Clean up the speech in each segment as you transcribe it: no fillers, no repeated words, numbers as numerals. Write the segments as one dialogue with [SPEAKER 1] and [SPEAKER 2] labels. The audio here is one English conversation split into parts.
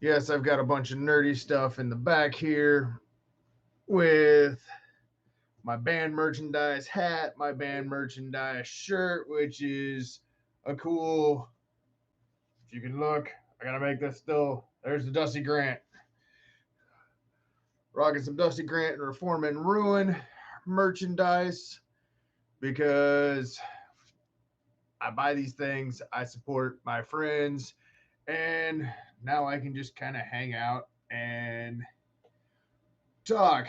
[SPEAKER 1] Yes, I've got a bunch of nerdy stuff in the back here with my band merchandise hat, my band merchandise shirt, which is a cool. If you can look, I gotta make this still. There's the Dusty Grant. Rocking some Dusty Grant and Reform and Ruin merchandise because I buy these things, I support my friends, and now I can just kind of hang out and talk.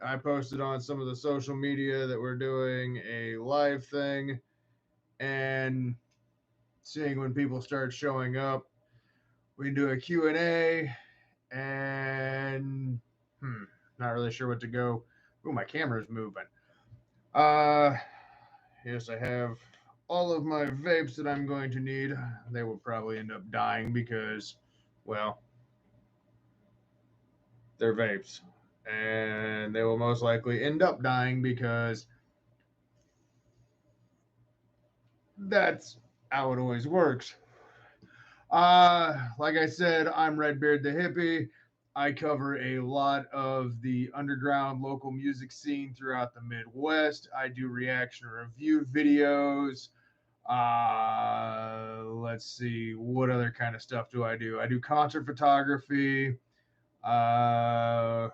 [SPEAKER 1] I posted on some of the social media that we're doing a live thing and seeing when people start showing up. We can do a Q&A and not really sure what to go. Ooh, my camera's moving. Uh yes, I have all of my vapes that I'm going to need. They will probably end up dying because well, they're vapes. And they will most likely end up dying because that's how it always works. Like I said, I'm Redbeard the Hippie. I cover a lot of the underground local music scene throughout the Midwest. I do reaction review videos. Let's see, what other kind of stuff do I do? I do concert photography, uh,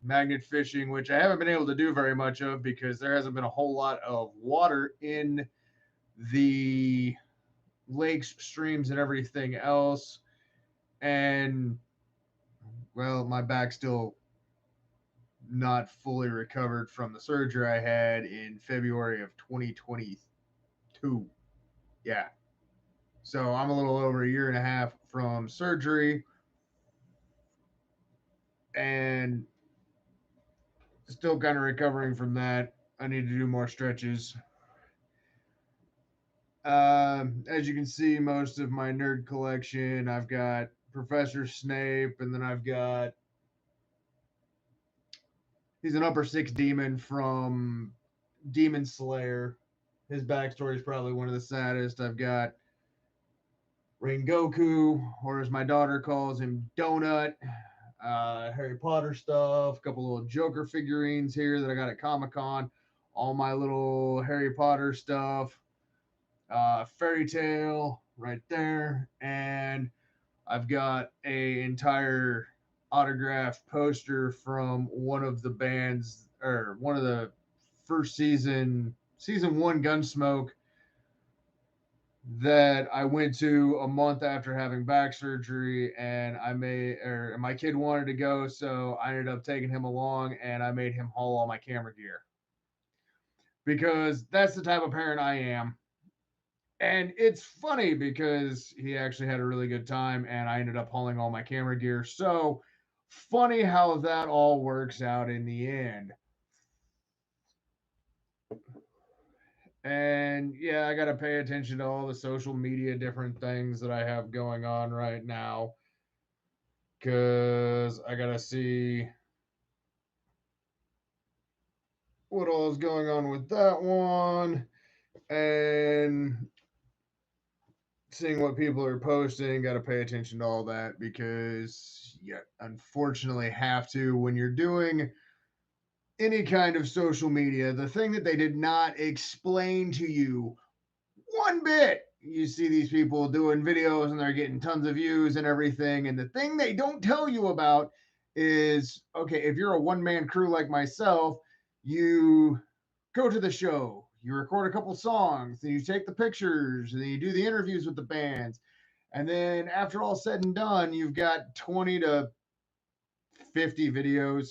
[SPEAKER 1] magnet fishing, which I haven't been able to do very much of because there hasn't been a whole lot of water in the lakes, streams, and everything else. And well, my back's still not fully recovered from the surgery I had in February of 2022. Yeah. So I'm a little over a year and a half from surgery and still kind of recovering from that. I need to do more stretches. As you can see, most of my nerd collection, I've got Professor Snape, and then I've got he's an upper six demon from Demon Slayer. His backstory is probably one of the saddest. I've got Rengoku, or as my daughter calls him, Donut. Harry Potter stuff, a couple little Joker figurines here that I got at Comic Con, all my little Harry Potter stuff, Fairy Tale right there, and I've got a entire autographed poster from one of the bands or one of the first season one Gunsmoke that I went to a month after having back surgery, and my kid wanted to go, so I ended up taking him along, and I made him haul all my camera gear because that's the type of parent I am. And it's funny because he actually had a really good time, and I ended up hauling all my camera gear. So funny how that all works out in the end. And yeah, I got to pay attention to all the social media different things that I have going on right now because I got to see what all is going on with that one and seeing what people are posting. Got to pay attention to all that because you unfortunately have to when you're doing any kind of social media. The thing that they did not explain to you one bit. You see these people doing videos and they're getting tons of views and everything. And the thing they don't tell you about is okay, if you're a one man crew like myself, you go to the show, you record a couple songs, then you take the pictures, and then you do the interviews with the bands. And then after all said and done, you've got 20 to 50 videos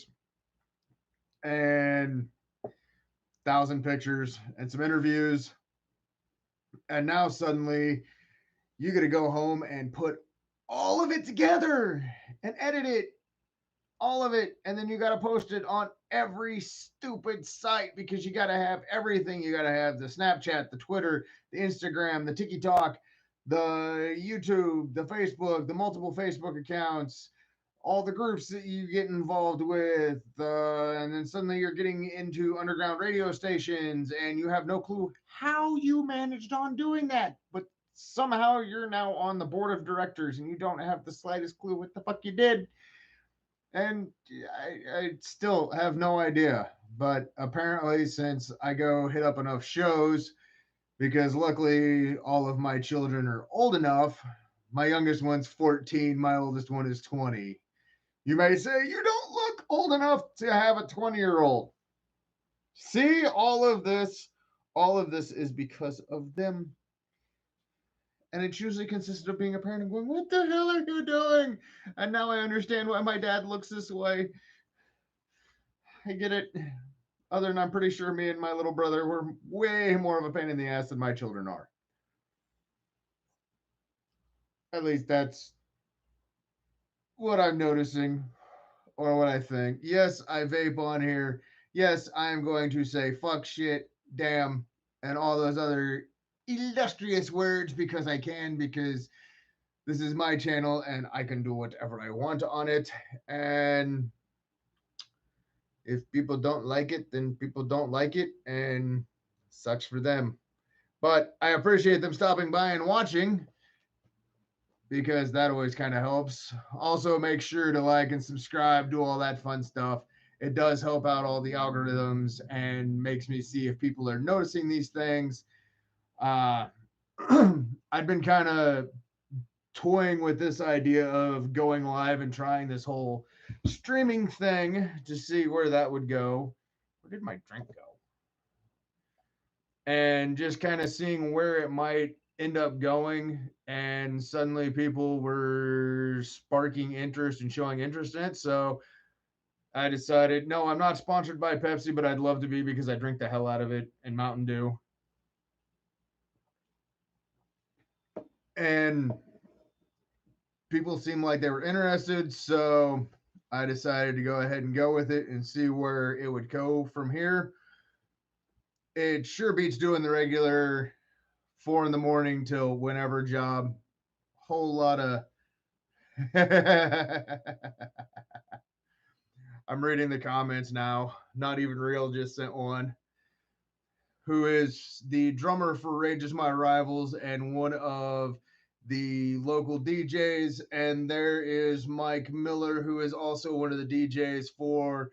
[SPEAKER 1] and 1,000 pictures and some interviews. And now suddenly you got to go home and put all of it together and edit it, all of it. And then you got to post it on every stupid site because you got to have everything. You got to have the Snapchat, the Twitter, the Instagram, the TikTok, the YouTube, the Facebook, the multiple Facebook accounts, all the groups that you get involved with, and then suddenly you're getting into underground radio stations, and you have no clue how you managed on doing that. But somehow you're now on the board of directors and you don't have the slightest clue what the fuck you did. And I still have no idea. But apparently, since I go hit up enough shows, because luckily all of my children are old enough, my youngest one's 14, my oldest one is 20. You may say, you don't look old enough to have a 20-year-old. See, all of this is because of them. And it usually consisted of being a parent and going, what the hell are you doing? And now I understand why my dad looks this way. I get it. Other than I'm pretty sure me and my little brother were way more of a pain in the ass than my children are. At least that's what I'm noticing or what I think. Yes, I vape on here. Yes, I am going to say fuck, shit, damn, and all those other illustrious words because I can, because this is my channel and I can do whatever I want on it. And if people don't like it, then people don't like it, and sucks for them. But I appreciate them stopping by and watching, because that always kind of helps. Also, make sure to like and subscribe, do all that fun stuff. It does help out all the algorithms and makes me see if people are noticing these things. Uh, I've been kind of toying with this idea of going live and trying this whole streaming thing to see where that would go. Where did my drink go? And just kind of seeing where it might end up going. And suddenly people were sparking interest and showing interest in it. So I decided, no, I'm not sponsored by Pepsi, but I'd love to be because I drink the hell out of it, and Mountain Dew. And people seemed like they were interested. So I decided to go ahead and go with it and see where it would go from here. It sure beats doing the regular 4 in the morning till whenever job. Whole lot of I'm reading the comments now. Not Even Real just sent one. Who is the drummer for Rage Is My Rivals and one of the local DJs. And there is Mike Miller, who is also one of the DJs for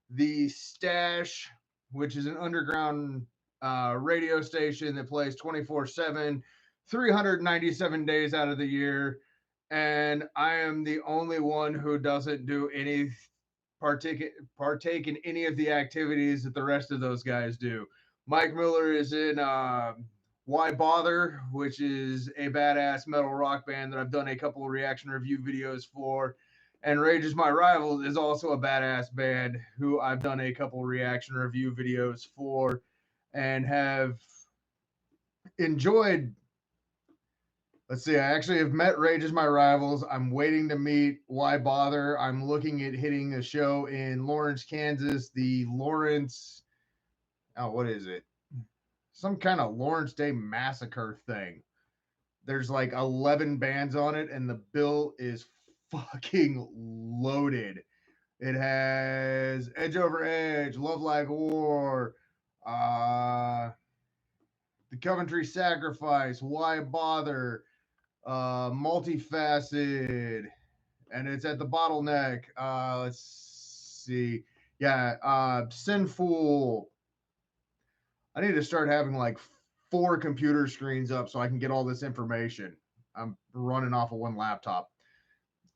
[SPEAKER 1] the Stash, which is an underground radio station that plays 24/7, 397 days out of the year. And I am the only one who doesn't do any partake in any of the activities that the rest of those guys do. Mike Miller is in Why Bother, which is a badass metal rock band that I've done a couple of reaction review videos for. And Rage Is My Rivals is also a badass band who I've done a couple reaction review videos for and have enjoyed. Let's see, I actually have met Rage Is My Rivals. I'm waiting to meet Why Bother. I'm looking at hitting a show in Lawrence, Kansas. The Lawrence, what is it? Some kind of Lawrence Day Massacre thing. There's like 11 bands on it, and the bill is fucking loaded. It has Edge Over Edge, Love Like War, The Coventry Sacrifice, Why Bother, Multifaceted, and it's at the Bottleneck. Let's see. Yeah, Sinful. I need to start having like 4 computer screens up so I can get all this information. I'm running off of one laptop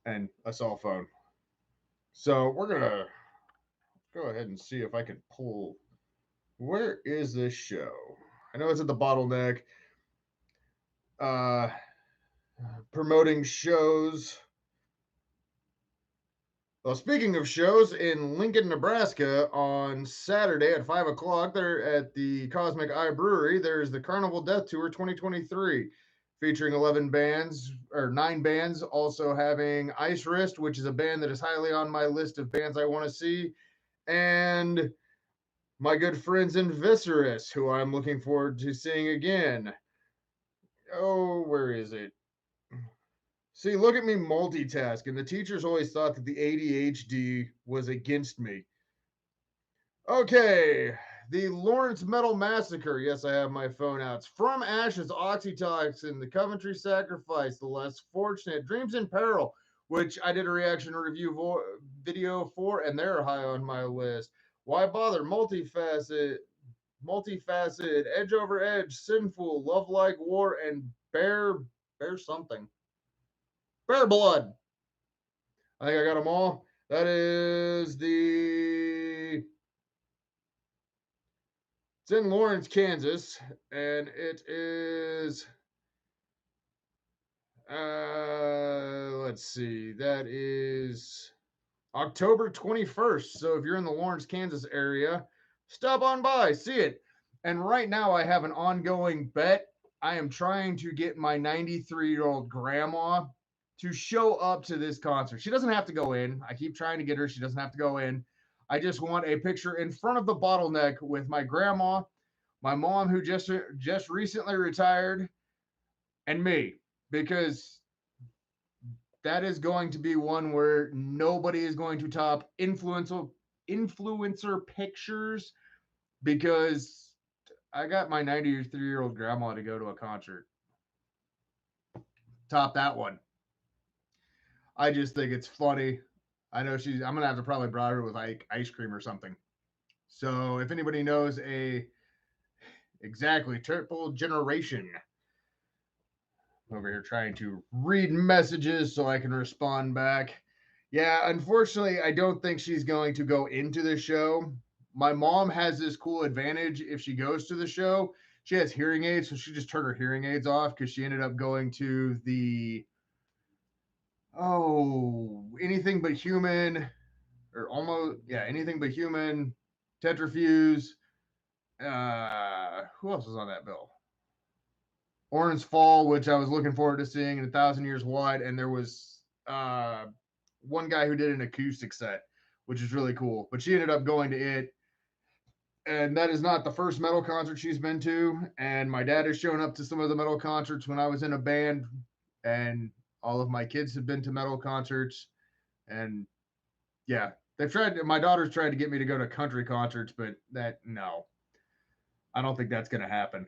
[SPEAKER 1] and a cell phone. So we're going to go ahead and see if I can pull. Where is this show? I know it's at the Bottleneck. Promoting shows. Well, speaking of shows, in Lincoln, Nebraska, on Saturday at 5 o'clock, there at the Cosmic Eye Brewery, there's the Carnival Death Tour 2023, featuring 11 bands, or 9 bands, also having Ice Wrist, which is a band that is highly on my list of bands I want to see, and my good friends in Viscerus, who I'm looking forward to seeing again. Oh, where is it? See, look at me multitask, and the teachers always thought that the ADHD was against me. Okay, The Lawrence Metal Massacre. Yes, I have my phone out. It's From Ashes, Oxytocin, The Coventry Sacrifice, The Less Fortunate, Dreams in Peril, which I did a reaction review video for, and they're high on my list. Why Bother? Multifaceted, Edge Over Edge, Sinful, Love Like War, and Bear something. Bear Blood. I think I got them all. That is it's in Lawrence, Kansas, and it is let's see, that is October 21st. So if you're in the Lawrence, Kansas area, stop on by, see it. And right now I have an ongoing bet. I am trying to get my 93-year-old grandma to show up to this concert. She doesn't have to go in. I keep trying to get her. She doesn't have to go in. I just want a picture in front of the bottleneck with my grandma, my mom who just recently retired, and me, because that is going to be one where nobody is going to top influencer pictures, because I got my 93-year-old grandma to go to a concert. Top that one. I just think it's funny. I know I'm gonna have to probably bribe her with like ice cream or something. So if anybody knows exactly triple generation, over here trying to read messages so I can respond back. Yeah, unfortunately, I don't think she's going to go into the show. My mom has this cool advantage if she goes to the show. She has hearing aids, so she just turned her hearing aids off because she ended up going to the Anything But Human, or almost, yeah, Anything But Human, Tetrafuse. Who else was on that bill? Orange Fall, which I was looking forward to seeing in 1,000 Years Wide, and there was one guy who did an acoustic set, which is really cool. But she ended up going to it, and that is not the first metal concert she's been to. And my dad has shown up to some of the metal concerts when I was in a band, and all of my kids have been to metal concerts. And yeah, they've tried. My daughter's tried to get me to go to country concerts, but no, I don't think that's going to happen.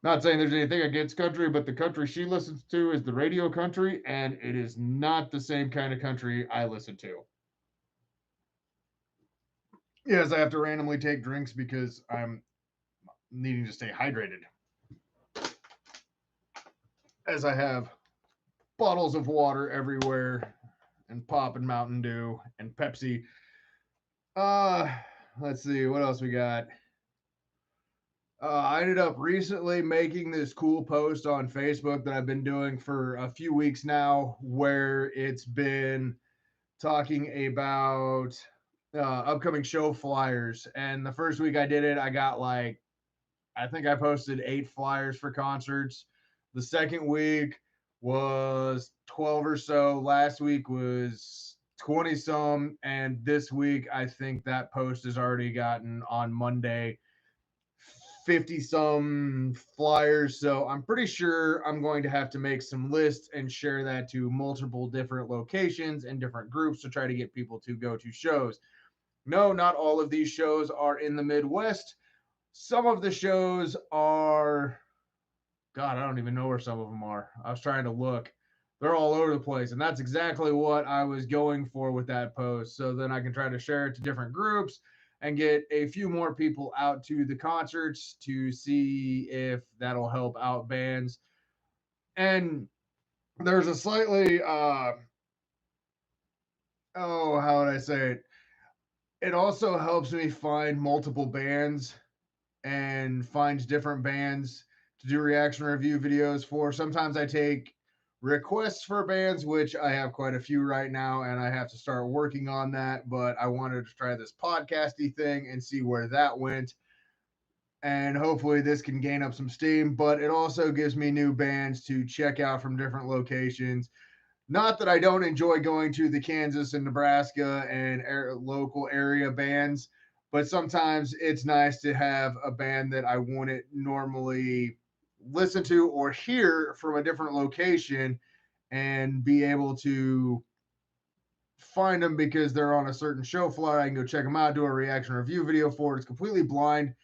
[SPEAKER 1] Not saying there's anything against country, but the country she listens to is the radio country, and it is not the same kind of country I listen to. Yes, I have to randomly take drinks because I'm needing to stay hydrated. As I have bottles of water everywhere, and pop and Mountain Dew and Pepsi. Let's see what else we got. I ended up recently making this cool post on Facebook that I've been doing for a few weeks now, where it's been talking about upcoming show flyers. And the first week I did it, I got like, I think I posted 8 flyers for concerts. The second week was 12 or so. Last week was 20 some. And this week, I think that post has already gotten on Monday 50 some flyers. So I'm pretty sure I'm going to have to make some lists and share that to multiple different locations and different groups to try to get people to go to shows. No, not all of these shows are in the Midwest. Some of the shows are, God, I don't even know where some of them are. I was trying to look. They're all over the place. And that's exactly what I was going for with that post. So then I can try to share it to different groups and get a few more people out to the concerts to see if that'll help out bands. And there's a slightly, how would I say it? It also helps me find multiple bands and finds different bands to do reaction review videos for. Sometimes I take requests for bands, which I have quite a few right now, and I have to start working on that. But I wanted to try this podcasty thing and see where that went. And hopefully this can gain up some steam, but it also gives me new bands to check out from different locations. Not that I don't enjoy going to the Kansas and Nebraska and local area bands, but sometimes it's nice to have a band that I wouldn't normally listen to or hear from a different location and be able to find them because they're on a certain show flyer. I can go check them out, do a reaction review video for it. It's completely blind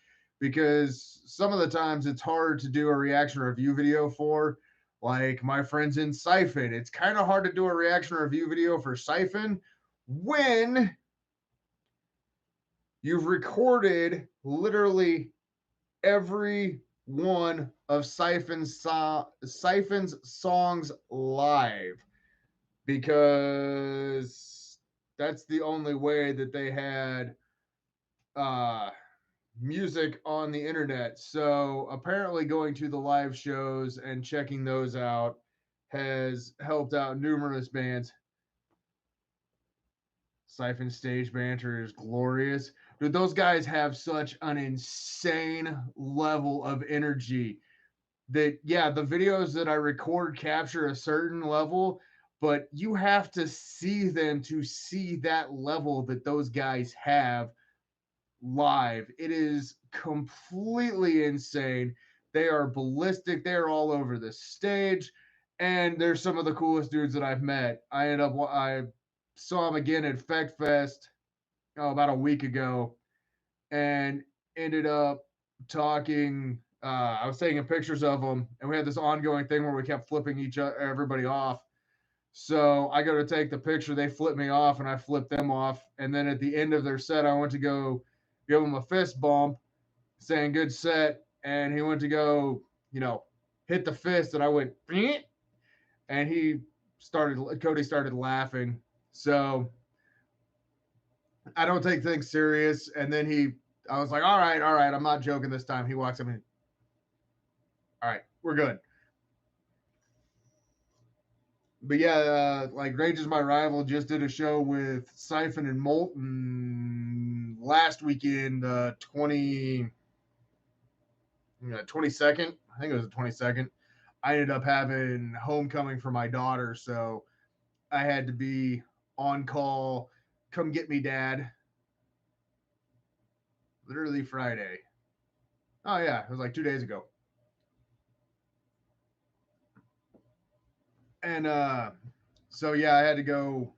[SPEAKER 1] because some of the times it's hard to do a reaction review video for. Like my friends in Siphon, it's kind of hard to do a reaction review video for Siphon when you've recorded literally every one of Siphon's songs live, because that's the only way that they had music on the internet. So apparently going to the live shows and checking those out has helped out numerous bands. Siphon stage banter is glorious. Dude, those guys have such an insane level of energy that, yeah, the videos that I record capture a certain level, but you have to see them to see that level that those guys have live. It is completely insane. They are ballistic. They are all over the stage, and they're some of the coolest dudes that I've met. I saw them again at Feck Fest about a week ago, and ended up talking. I was taking pictures of them, and we had this ongoing thing where we kept flipping everybody off. So I go to take the picture, they flip me off, and I flip them off. And then at the end of their set, I went to go give him a fist bump, saying good set, and he went to go, hit the fist, and I went, and Cody started laughing. So I don't take things serious. And then I was like, all right, I'm not joking this time. He walks up and, all right, we're good. But yeah, like Rage is My Rival just did a show with Siphon and Molten last weekend, 22nd. I think it was the 22nd. I ended up having homecoming for my daughter, so I had to be on call. Come get me, Dad. Literally Friday. Oh yeah, it was like 2 days ago. And so yeah, I had to go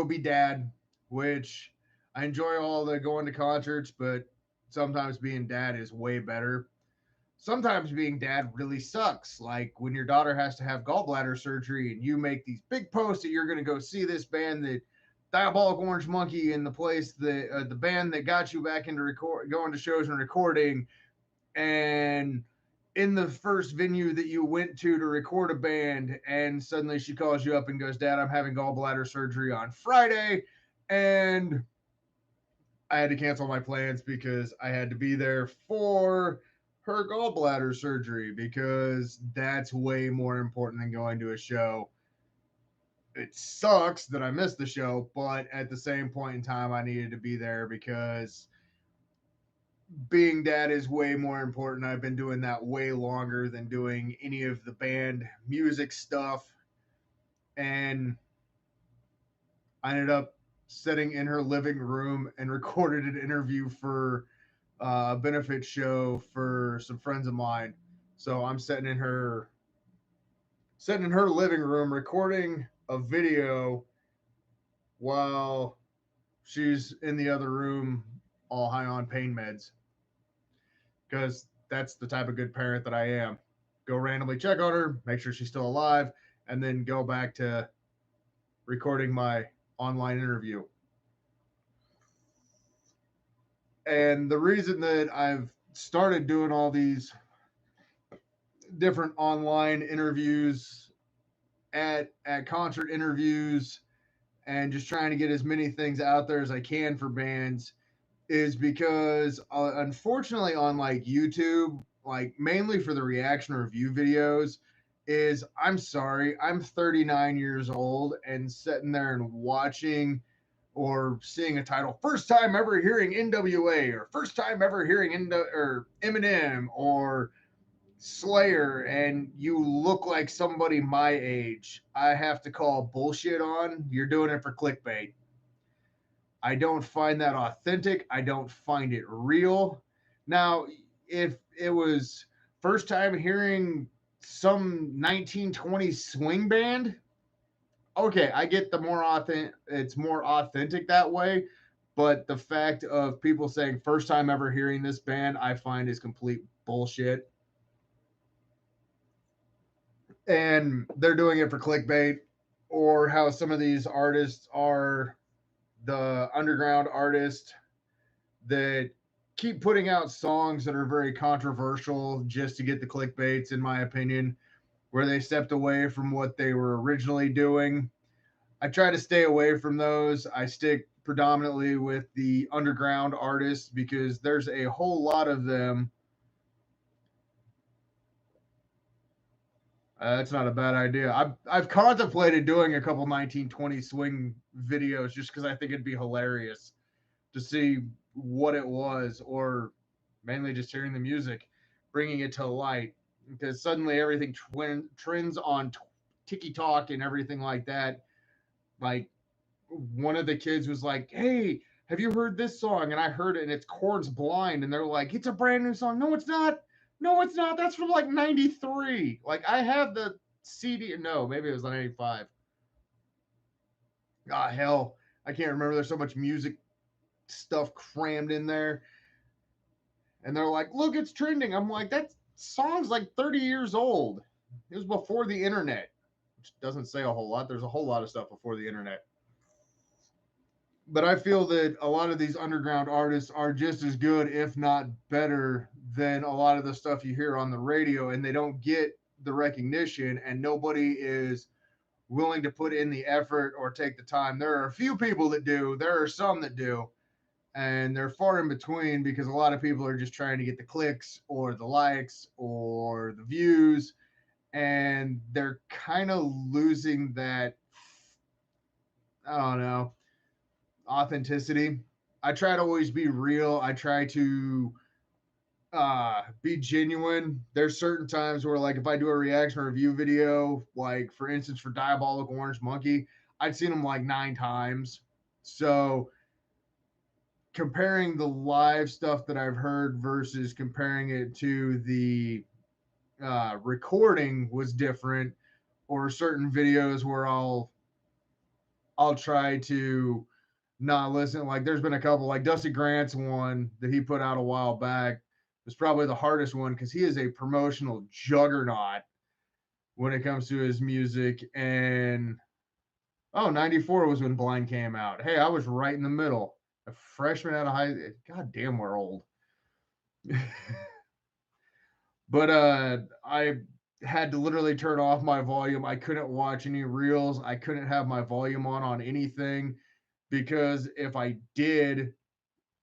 [SPEAKER 1] be dad, which I enjoy all the going to concerts, but sometimes being dad is way better. Sometimes being dad really sucks. Like when your daughter has to have gallbladder surgery and you make these big posts that you're going to go see this band, that Diabolic Orange Monkey, in the place that the band that got you back into going to shows and recording, and in the first venue that you went to record a band, and suddenly she calls you up and goes, Dad, I'm having gallbladder surgery on Friday, and I had to cancel my plans because I had to be there for her gallbladder surgery, because that's way more important than going to a show. It sucks that I missed the show, but at the same point in time, I needed to be there because being dad is way more important. I've been doing that way longer than doing any of the band music stuff. And I ended up sitting in her living room and recorded an interview for a benefit show for some friends of mine. So I'm sitting in her living room recording a video while she's in the other room all high on pain meds, because that's the type of good parent that I am. Go randomly check on her, make sure she's still alive, and then go back to recording my online interview. And the reason that I've started doing all these different online interviews, at concert interviews, and just trying to get as many things out there as I can for bands, is because unfortunately on like YouTube, like mainly for the reaction review videos, is, I'm sorry, I'm 39 years old, and sitting there and watching or seeing a title, first time ever hearing NWA, or first time ever hearing or Eminem or Slayer, and you look like somebody my age, I have to call bullshit on. You're doing it for clickbait. I don't find that authentic. I don't find it real. Now, if it was first time hearing some 1920s swing band, okay, I get the more authentic, it's more authentic that way. But the fact of people saying first time ever hearing this band, I find is complete bullshit. And they're doing it for clickbait, or how some of these artists are the underground artists that keep putting out songs that are very controversial just to get the clickbaits, in my opinion, where they stepped away from what they were originally doing. I try to stay away from those. I stick predominantly with the underground artists because there's a whole lot of them. That's not a bad idea. I've contemplated doing a couple 1920 swing videos just because I think it'd be hilarious to see what it was, or mainly just hearing the music, bringing it to light. Because suddenly everything trends on Tiki Talk and everything like that. Like one of the kids was like, "Hey, have you heard this song?" And I heard it, and it's Chords Blind, and they're like, "It's a brand new song." No, it's not. No, it's not. That's from like '93. Like I have the CD. No, maybe it was 95. Ah, hell, I can't remember. There's so much music stuff crammed in there, and they're like, "Look, it's trending." I'm like, "That song's like 30 years old. It was before the internet," which doesn't say a whole lot. There's a whole lot of stuff before the internet. But I feel that a lot of these underground artists are just as good, if not better, than a lot of the stuff you hear on the radio, and they don't get the recognition, and nobody is willing to put in the effort or take the time. There are a few people that do, there are some that do, and they're far in between because a lot of people are just trying to get the clicks or the likes or the views, and they're kind of losing that, I don't know, authenticity. I try to always be real. I try to be genuine. There's certain times where, like, if I do a reaction or review video, like for instance for Diabolic Orange Monkey, I'd seen them like 9 times. So comparing the live stuff that I've heard versus comparing it to the recording was different. Or certain videos where I'll try to not listen. Like there's been a couple, like Dusty Grant's one that he put out a while back was probably the hardest one because he is a promotional juggernaut when it comes to his music. And oh, 94 was when Blind came out. Hey, I was right in the middle. A freshman out of high. God damn, we're old. But I had to literally turn off my volume. I couldn't watch any reels. I couldn't have my volume on anything because if I did,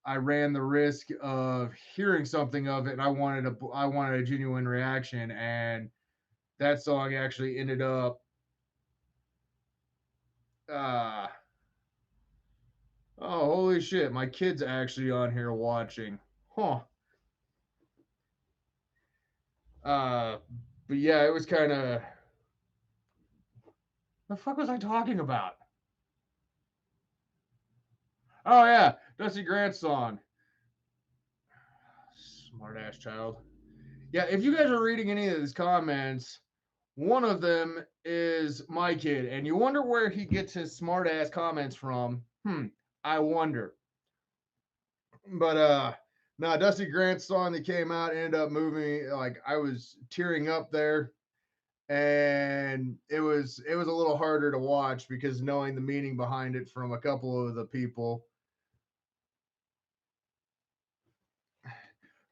[SPEAKER 1] I ran the risk of hearing something of it, and I wanted a genuine reaction, and that song actually ended up. Uh, oh, holy shit! My kid's actually on here watching, huh? Uh, but yeah, it was kind of. The fuck was I talking about? Oh yeah, Dusty Grant's song. Smart ass child. Yeah, if you guys are reading any of these comments, one of them is my kid, and you wonder where he gets his smart ass comments from. I wonder. But no, Dusty Grant's song that came out ended up moving me. Like I was tearing up there, and it was a little harder to watch because knowing the meaning behind it from a couple of the people.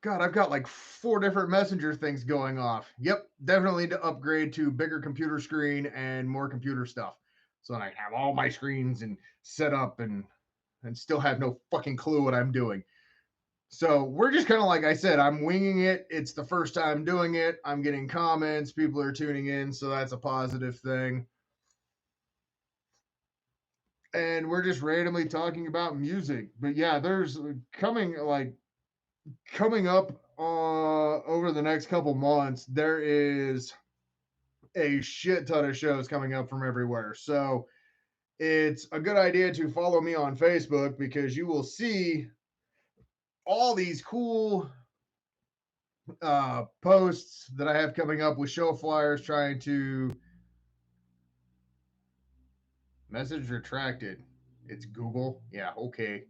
[SPEAKER 1] God, I've got like 4 different messenger things going off. Yep, definitely need to upgrade to bigger computer screen and more computer stuff. So then I have all my screens and set up and still have no fucking clue what I'm doing. So we're just kind of like I said, I'm winging it. It's the first time doing it. I'm getting comments, people are tuning in, so that's a positive thing. And we're just randomly talking about music. But yeah, there's coming up over the next couple months, there is a shit ton of shows coming up from everywhere. So it's a good idea to follow me on Facebook because you will see all these cool posts that I have coming up with show flyers trying to Message retracted. It's Google. Yeah, okay.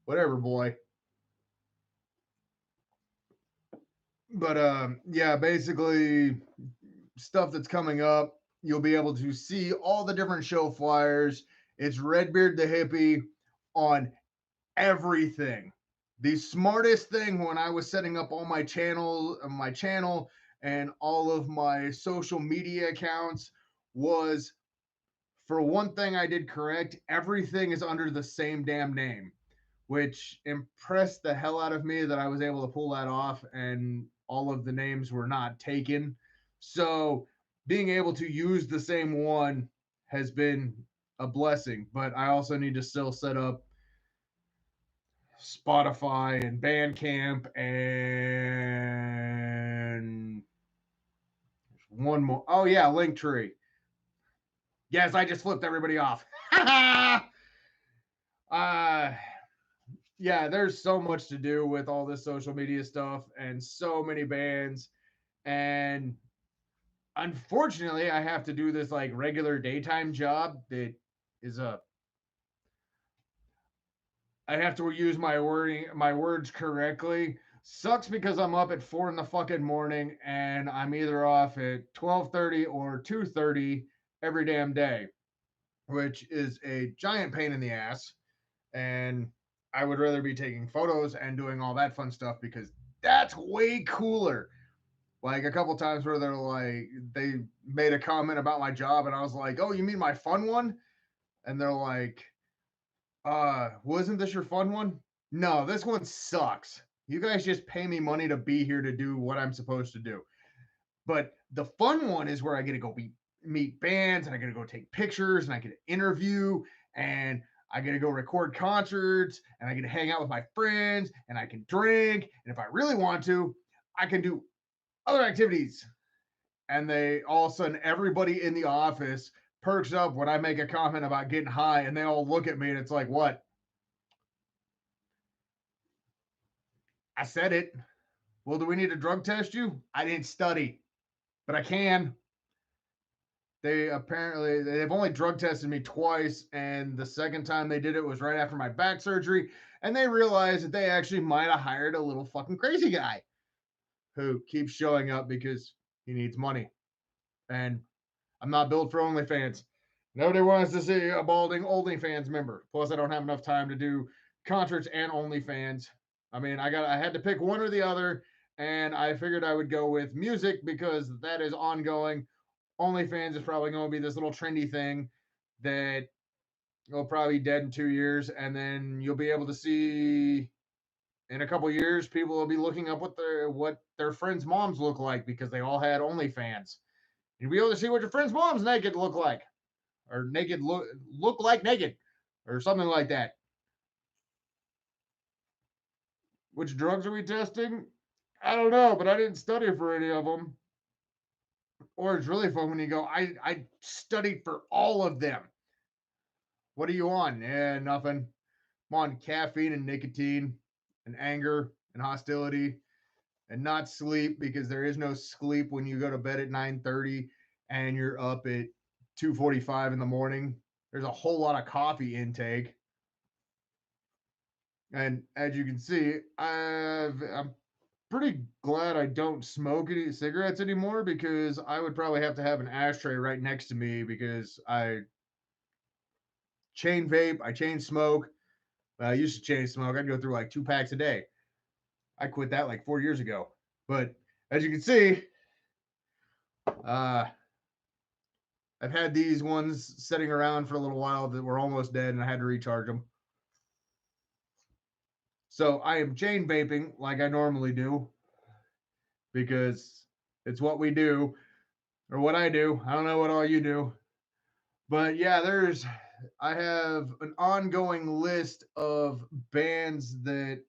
[SPEAKER 1] Whatever, boy. But yeah, basically stuff that's coming up. You'll be able to see all the different show flyers. It's Redbeard the Hippie on everything. The smartest thing when I was setting up all my channel and all of my social media accounts was, for one thing I did correct, everything is under the same damn name, which impressed the hell out of me that I was able to pull that off and all of the names were not taken. So being able to use the same one has been a blessing, but I also need to still set up Spotify and Bandcamp and one more. Oh yeah, Linktree. Yes, I just flipped everybody off. uh yeah, there's so much to do with all this social media stuff and so many bands. And unfortunately, I have to do this like regular daytime job that is a I have to use my words correctly. Sucks because I'm up at 4 in the fucking morning and I'm either off at 12:30 or 2:30 every damn day, which is a giant pain in the ass. And I would rather be taking photos and doing all that fun stuff because that's way cooler. Like a couple times where they made a comment about my job and I was like, "Oh, you mean my fun one?" And they're like, wasn't this your fun one?" No, this one sucks. You guys just pay me money to be here to do what I'm supposed to do. But the fun one is where I get to go meet bands and I get to go take pictures and I get to interview and I get to go record concerts and I get to hang out with my friends and I can drink. And if I really want to, I can do other activities. And they all of a sudden, everybody in the office perks up when I make a comment about getting high and they all look at me and it's like, what? I said it. Well, do we need to drug test you? I didn't study, but I can. They've only drug tested me twice, and the second time they did it was right after my back surgery, and they realized that they actually might have hired a little fucking crazy guy who keeps showing up because he needs money. And I'm not built for OnlyFans. Nobody wants to see a balding OnlyFans member. Plus, I don't have enough time to do concerts and OnlyFans. I mean, I had to pick one or the other, and I figured I would go with music because that is ongoing. OnlyFans is probably going to be this little trendy thing that will probably be dead in 2 years, and then you'll be able to see in a couple years people will be looking up what their friends' moms look like because they all had OnlyFans. You'll be able to see what your friends' moms naked look like, or naked look like naked, or something like that. Which drugs are we testing? I don't know, but I didn't study for any of them. Or it's really fun when you go, I studied for all of them. What are you on? Yeah, nothing. I'm on caffeine and nicotine and anger and hostility and not sleep because there is no sleep when you go to bed at 9:30 and you're up at 2:45 in the morning. There's a whole lot of coffee intake. And as you can see, I'm pretty glad I don't smoke any cigarettes anymore because I would probably have to have an ashtray right next to me because I chain vape, I chain smoke. I used to chain smoke. I'd go through like 2 packs a day. I quit that like 4 years ago. But as you can see, uh, I've had these ones sitting around for a little while that were almost dead and I had to recharge them. So I am chain vaping like I normally do because it's what we do or what I do. I don't know what all you do. But yeah, I have an ongoing list of bands that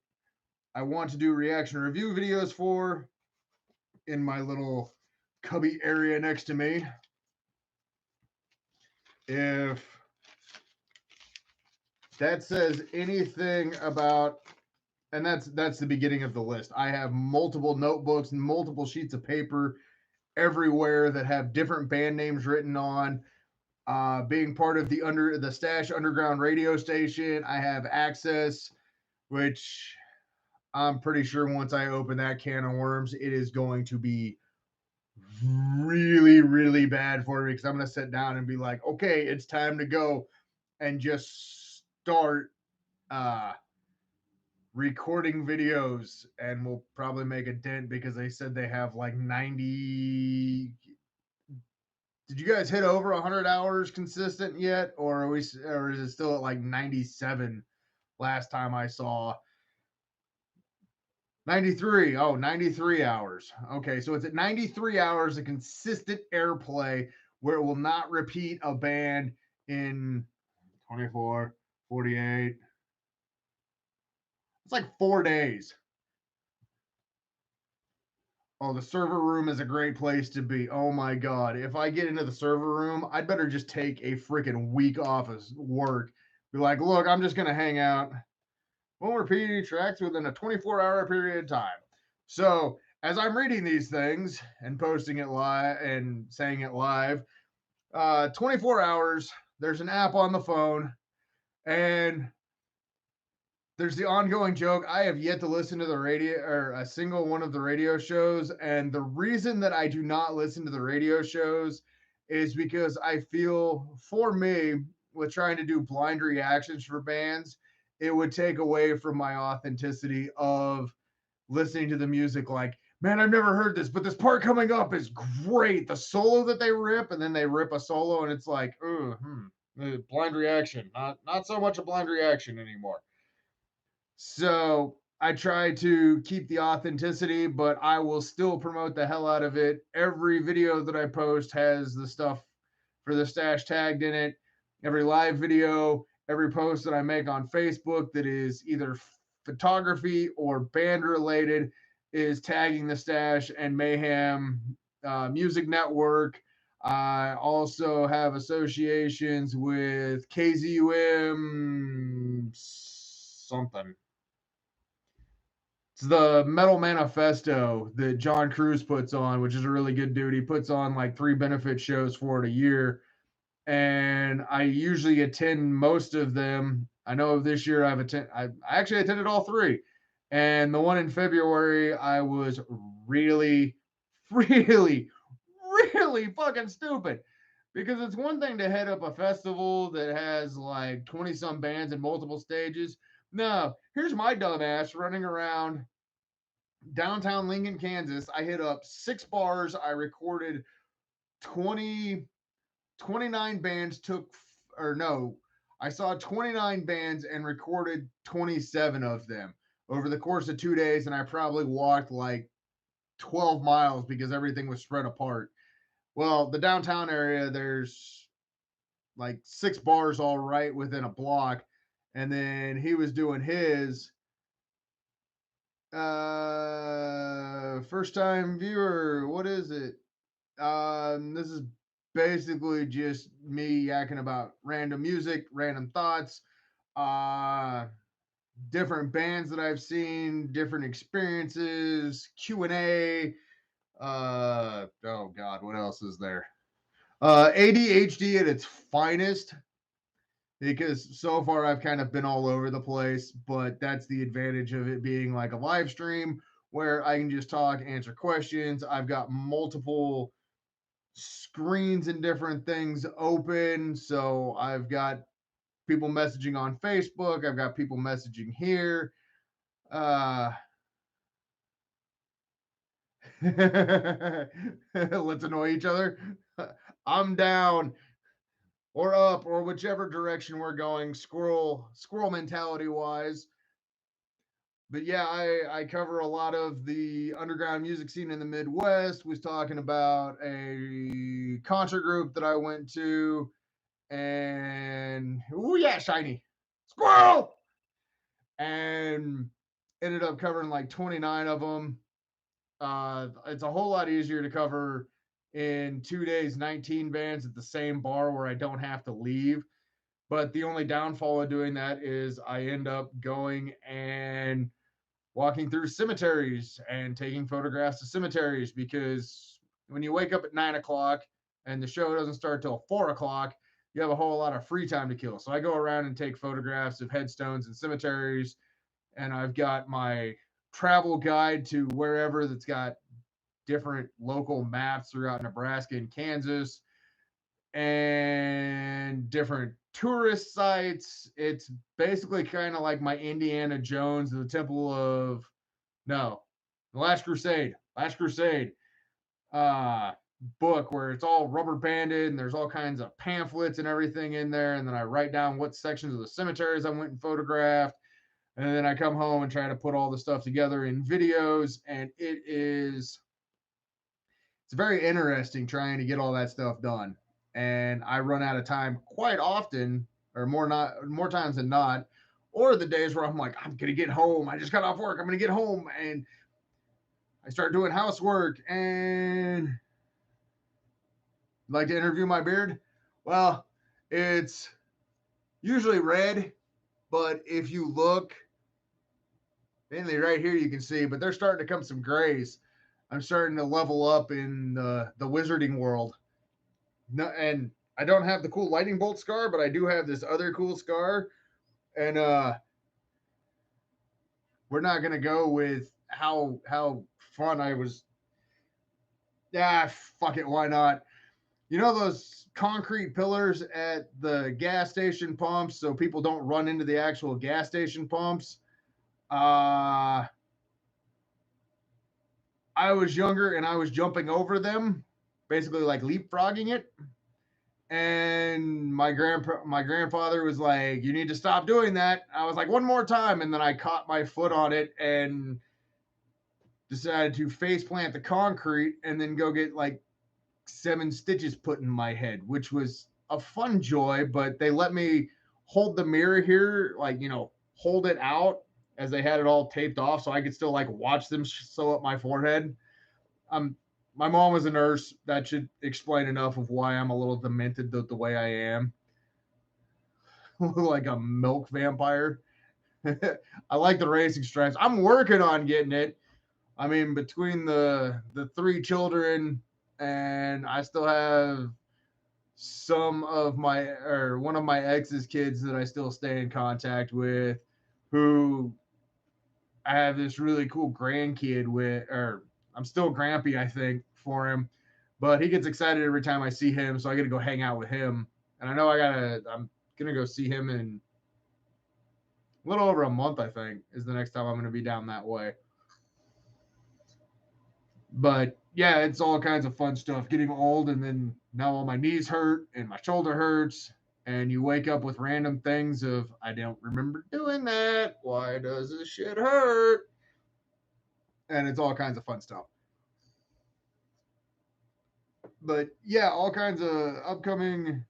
[SPEAKER 1] I want to do reaction review videos for in my little cubby area next to me. If that says anything about, and that's the beginning of the list. I have multiple notebooks and multiple sheets of paper everywhere that have different band names written on Being part of the Stash Underground radio station, I have access, which I'm pretty sure once I open that can of worms, it is going to be really, really bad for me because I'm going to sit down and be like, okay, it's time to go and just start uh, recording videos. And we'll probably make a dent because they said they have like 90. Did you guys hit over 100 hours consistent yet? Or is it still at like 97 last time I saw? 93. Oh, 93 hours. Okay, so it's at 93 hours of consistent airplay where it will not repeat a band in 24, 48. It's like 4 days. Oh, the server room is a great place to be. Oh my God. If I get into the server room, I'd better just take a freaking week off of work. Be like, look, I'm just going to hang out. Won't repeat any tracks within a 24-hour period of time. So as I'm reading these things and posting it live and saying it live, 24 hours, there's an app on the phone, and there's the ongoing joke. I have yet to listen to the radio or a single one of the radio shows. And the reason that I do not listen to the radio shows is because I feel, for me, with trying to do blind reactions for bands, it would take away from my authenticity of listening to the music. Like, man, I've never heard this, but this part coming up is great. The solo that they rip, and then they rip a solo, and it's like, blind reaction. Not so much a blind reaction anymore. So I try to keep the authenticity, but I will still promote the hell out of it. Every video that I post has the stuff for the stash tagged in it. Every live video, every post that I make on Facebook that is either photography or band related is tagging the Stash and Mayhem Music Network. I also have associations with KZUM something. It's the Metal Manifesto that John Cruz puts on, which is a really good dude. He puts on like 3 benefit shows for it a year, and I usually attend most of them. I know this year I actually attended all 3, and the one in February I was really, really, really fucking stupid because it's one thing to head up a festival that has like 20 some bands and multiple stages. No, here's my dumbass running around downtown Lincoln, Kansas. I hit up 6 bars. I recorded 20, 29 bands or no, I saw 29 bands and recorded 27 of them over the course of 2 days. And I probably walked like 12 miles because everything was spread apart. Well, the downtown area, there's like 6 bars all right within a block. And then he was doing his first time viewer. What is it? This is basically just me yakking about random music, random thoughts, uh, different bands that I've seen, different experiences, Q&A. Oh God, what else is there? ADHD at its finest, because so far I've kind of been all over the place, but that's the advantage of it being like a live stream where I can just talk, answer questions. I've got multiple screens and different things open. So I've got people messaging on Facebook. I've got people messaging here. Let's annoy each other. I'm down or up or whichever direction we're going, squirrel mentality wise. But yeah, I cover a lot of the underground music scene in the Midwest. Was talking about a concert group that I went to, and oh yeah, shiny squirrel, and ended up covering like 29 of them. It's a whole lot easier to cover in 2 days 19 bands at the same bar where I don't have to leave. But the only downfall of doing that is I end up going and walking through cemeteries and taking photographs of cemeteries, because when you wake up at 9 o'clock and the show doesn't start till 4 o'clock, you have a whole lot of free time to kill. So I go around and take photographs of headstones and cemeteries, and I've got my travel guide to wherever that's got different local maps throughout Nebraska and Kansas and different tourist sites. It's basically kind of like my Indiana Jones and the Temple of no, the Last Crusade uh book where it's all rubber banded and there's all kinds of pamphlets and everything in there, and then I write down what sections of the cemeteries I went and photographed, and then I come home and try to put all the stuff together in videos, and it's very interesting trying to get all that stuff done. And I run out of time quite often, or more times than not, or the days where I'm like, I'm gonna get home. I just got off work. I'm gonna get home, and I start doing housework. And like to interview my beard. Well, it's usually red, but if you look, mainly right here, you can see. But they're starting to come some grays. I'm starting to level up in the wizarding world. No, and I don't have the cool lightning bolt scar, but I do have this other cool scar. And we're not gonna go with how fun I was. Yeah, fuck it, why not? You know those concrete pillars at the gas station pumps so people don't run into the actual gas station pumps? Uh I was younger and I was jumping over them, basically like leapfrogging it. And my grandfather was like, "You need to stop doing that." I was like, "One more time," and then I caught my foot on it and decided to face plant the concrete and then go get like 7 stitches put in my head, which was a fun joy. But they let me hold the mirror here, like hold it out as they had it all taped off, so I could still like watch them sew up my forehead. Um, my mom was a nurse. That should explain enough of why I'm a little demented the way I am. Like a milk vampire. I like the racing stripes. I'm working on getting it. I mean, between the 3 children, and I still have some of my or one of my ex's kids that I still stay in contact with, who I have this really cool grandkid with, or I'm still grampy, I think, for him. But he gets excited every time I see him, so I get to go hang out with him. And I know I'm gonna go see him in a little over a month, I think, is the next time I'm gonna be down that way. But yeah, it's all kinds of fun stuff. Getting old, and then now all my knees hurt and my shoulder hurts, and you wake up with random things of I don't remember doing that. Why does this shit hurt? And it's all kinds of fun stuff. But yeah, all kinds of upcoming.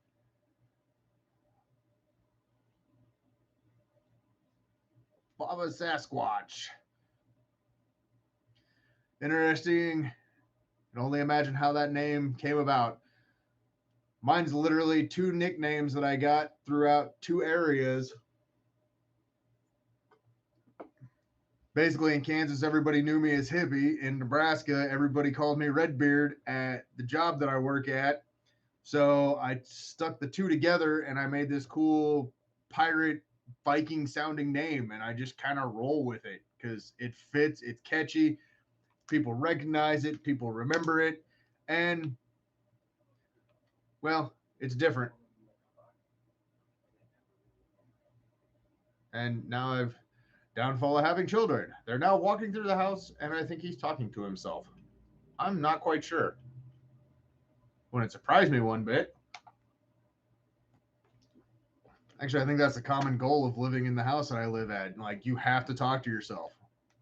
[SPEAKER 1] Baba Sasquatch. Interesting. I can only imagine how that name came about. Mine's literally 2 nicknames that I got throughout 2 areas. Basically, in Kansas, everybody knew me as Hippie. In Nebraska, everybody called me Redbeard at the job that I work at. So I stuck the two together and I made this cool pirate Viking sounding name. And I just kind of roll with it because it fits, it's catchy, people recognize it, people remember it. And, well, it's different. And now I've downfall of having children. They're now walking through the house, and I think he's talking to himself. I'm not quite sure. Wouldn't surprise me one bit. Actually, I think that's a common goal of living in the house that I live at. Like, you have to talk to yourself.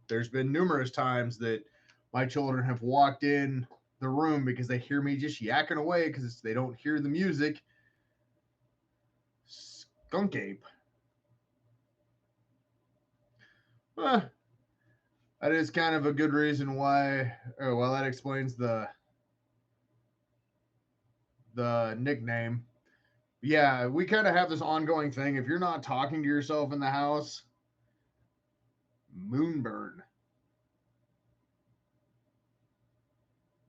[SPEAKER 1] There's been numerous times that my children have walked in the room because they hear me just yakking away because they don't hear the music. Skunk ape. Huh. That is kind of a good reason why. Oh, well, that explains the nickname. Yeah, we kind of have this ongoing thing. If you're not talking to yourself in the house, moonburn.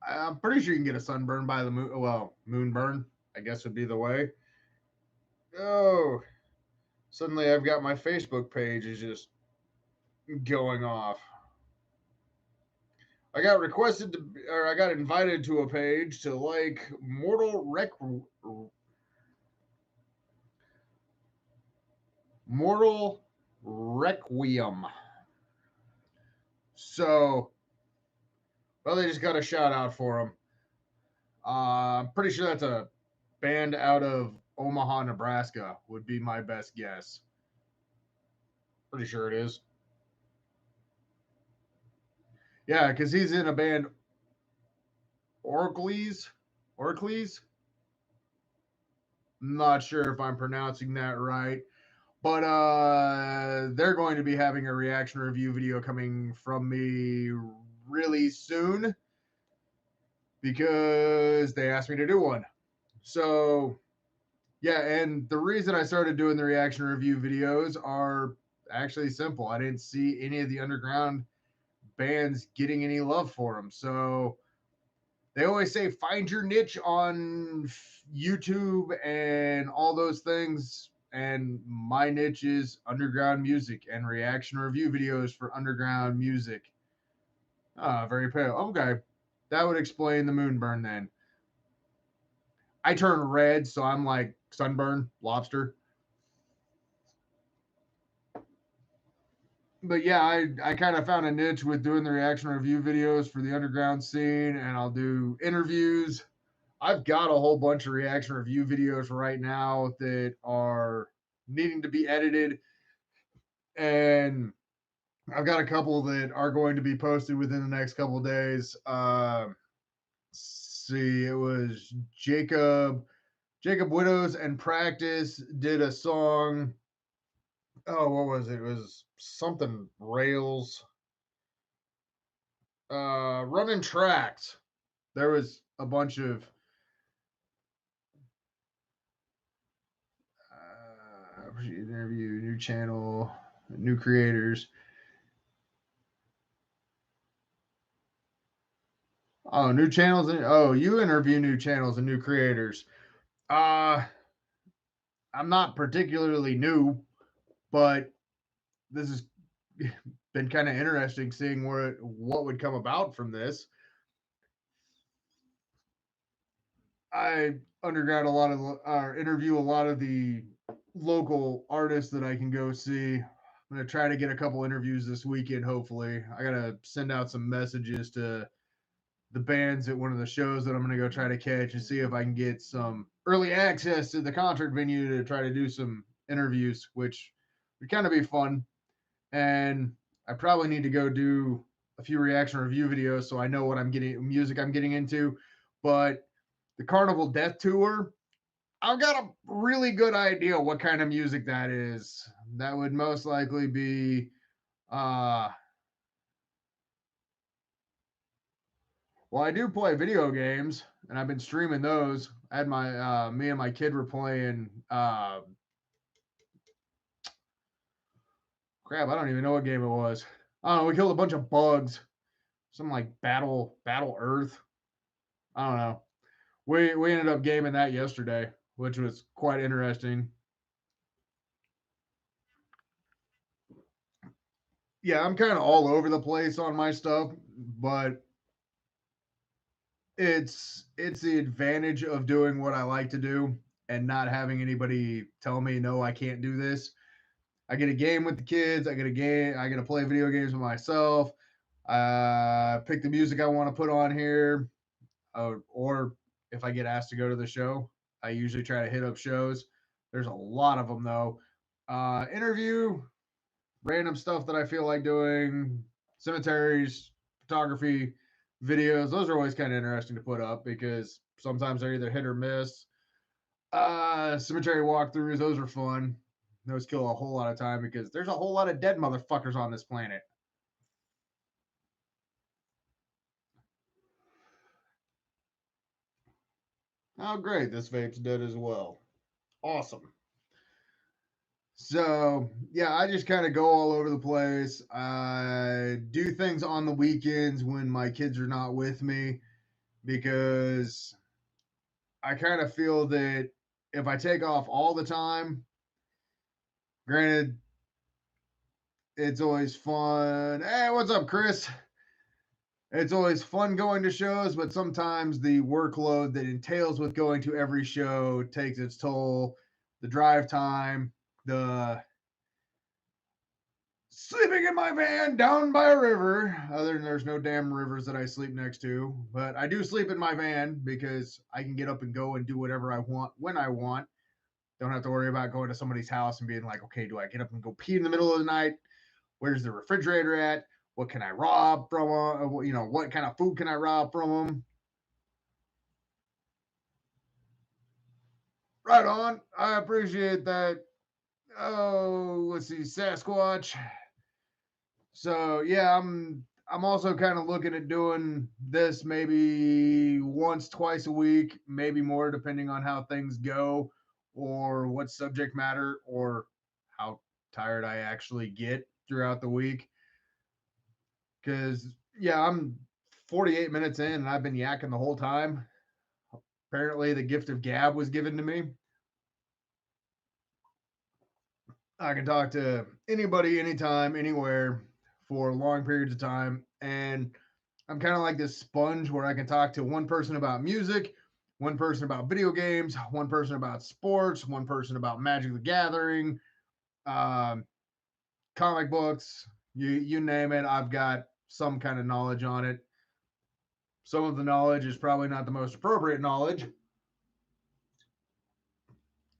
[SPEAKER 1] I'm pretty sure you can get a sunburn by the moon. Well, moonburn, I guess would be the way. Oh, suddenly I've got my Facebook page is just going off. I got requested to, or I got invited to a page to like Mortal Requiem. So, well, they just got a shout out for them. I'm pretty sure that's a band out of Omaha, Nebraska, would be my best guess. Pretty sure it is. Yeah, because he's in a band, Oracles. Oracles? Not sure if I'm pronouncing that right. But they're going to be having a reaction review video coming from me really soon because they asked me to do one. So, yeah, and the reason I started doing the reaction review videos are actually simple. I didn't see any of the underground bands getting any love for them. So, they always say find your niche on YouTube and all those things. And my niche is underground music and reaction review videos for underground music. Ah, very pale. Okay. That would explain the moonburn then. I turn red, so I'm like sunburn, lobster. But yeah, I kind of found a niche with doing the reaction review videos for the underground scene, and I'll do interviews. I've got a whole bunch of reaction review videos right now that are needing to be edited, and I've got a couple that are going to be posted within the next couple of days. See, it was Jacob Widows and Practice did a song. Oh, what was it? It was something Rails. Running Tracks. There was a bunch of interview, new channel, new creators. Oh, new channels and you interview new channels and new creators. Uh I'm not particularly new, but this has been kind of interesting seeing what would come about from this. I undergrad a lot of interview a lot of the local artists that I can go see. I'm gonna try to get a couple interviews this weekend. Hopefully, I gotta send out some messages to the bands at one of the shows that I'm gonna go try to catch and see if I can get some early access to the concert venue to try to do some interviews, which would kind of be fun. And I probably need to go do a few reaction review videos so I know what music I'm getting into. But the Carnival Death Tour, I've got a really good idea what kind of music that is. That would most likely be uh well, I do play video games and I've been streaming those. I had my me and my kid were playing crap, I don't even know what game it was. I don't know, we killed a bunch of bugs. Something like Battle Earth. I don't know. We ended up gaming that yesterday, which was quite interesting. Yeah, I'm kind of all over the place on my stuff, but it's the advantage of doing what I like to do and not having anybody tell me no, I can't do this. I get a game with the kids. I get to play video games with myself. Pick the music I want to put on here, or if I get asked to go to the show, I usually try to hit up shows. There's a lot of them though. Interview, random stuff that I feel like doing, cemeteries, photography, videos. Those are always kind of interesting to put up because sometimes they're either hit or miss. Cemetery walkthroughs, those are fun. Those kill a whole lot of time because there's a whole lot of dead motherfuckers on this planet. Oh, great. This vape's dead as well. Awesome. So, yeah, I just kind of go all over the place. I do things on the weekends when my kids are not with me because I kind of feel that if I take off all the time, granted, it's always fun. Hey, what's up, Chris? It's always fun going to shows, but sometimes the workload that entails with going to every show takes its toll. The drive time, the sleeping in my van down by a river. Other than there's no damn rivers that I sleep next to, but I do sleep in my van because I can get up and go and do whatever I want when I want. Don't have to worry about going to somebody's house and being like, okay, do I get up and go pee in the middle of the night? Where's the refrigerator at? What can I rob from them? You know, what kind of food can I rob from them? Right on. I appreciate that. Oh, let's see, Sasquatch. So yeah, I'm also kind of looking at doing this maybe once, twice a week, maybe more, depending on how things go, or what subject matter, or how tired I actually get throughout the week. Because yeah, I'm 48 minutes in and I've been yakking the whole time. Apparently, the gift of gab was given to me. I can talk to anybody, anytime, anywhere for long periods of time. And I'm kind of like this sponge where I can talk to one person about music, one person about video games, one person about sports, one person about Magic the Gathering, um, comic books, you name it. I've got some kind of knowledge on it. Some of the knowledge is probably not the most appropriate knowledge.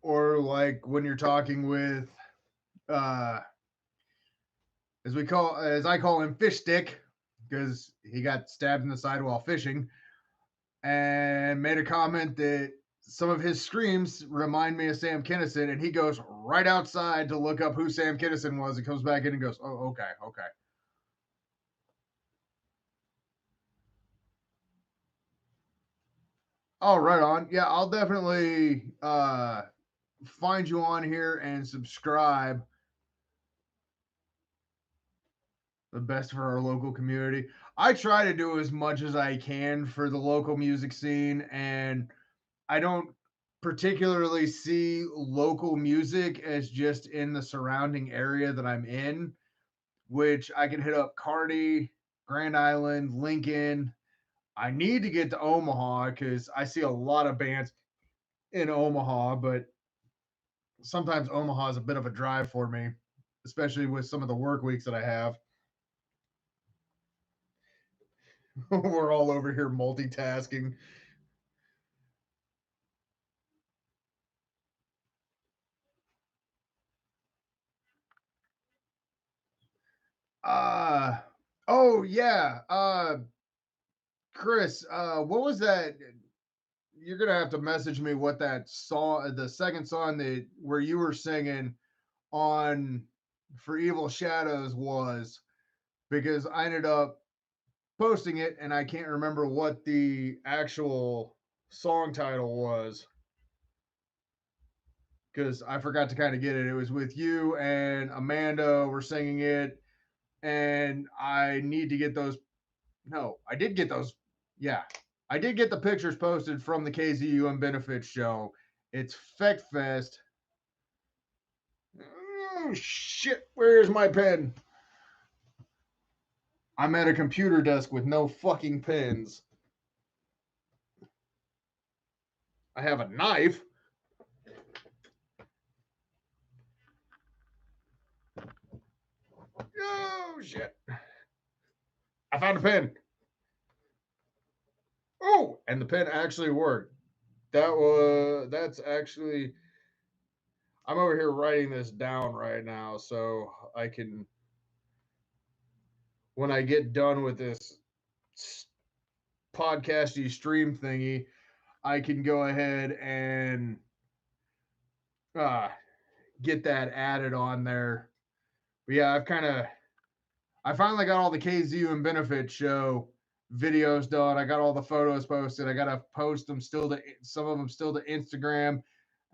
[SPEAKER 1] Or like when you're talking with uh as I call him fish stick because he got stabbed in the side while fishing and made a comment that some of his screams remind me of Sam Kinison, and he goes right outside to look up who Sam Kinison was and comes back in and goes, oh, okay, okay. Oh, right on. Yeah, I'll definitely find you on here and subscribe. The best for our local community. I try to do as much as I can for the local music scene, and I don't particularly see local music as just in the surrounding area that I'm in, which I can hit up Kearney, Grand Island, Lincoln. I need to get to Omaha because I see a lot of bands in Omaha, but sometimes Omaha is a bit of a drive for me, especially with some of the work weeks that I have. We're all over here multitasking. Uh oh yeah. Chris, what was that? You're gonna have to message me what that song, the second song that where you were singing on for Evil Shadows was, because I ended up posting it and I can't remember what the actual song title was because I forgot to kind of get it. It was with you and Amanda were singing it, and I need to get those. No, I did get those. Yeah, I did get the pictures posted from the KZUM benefits show. It's FeckFest. Oh, shit. Where's my pen? I'm at a computer desk with no fucking pens. I have a knife. Oh, shit. I found a pen. Oh, and the pen actually worked. That's actually, I'm over here writing this down right now so I can, when I get done with this podcasty stream thingy, I can go ahead and uh, get that added on there. But yeah, I finally got all the KZU and benefit show videos done. I got all the photos posted. I got to post them still to some of them still to Instagram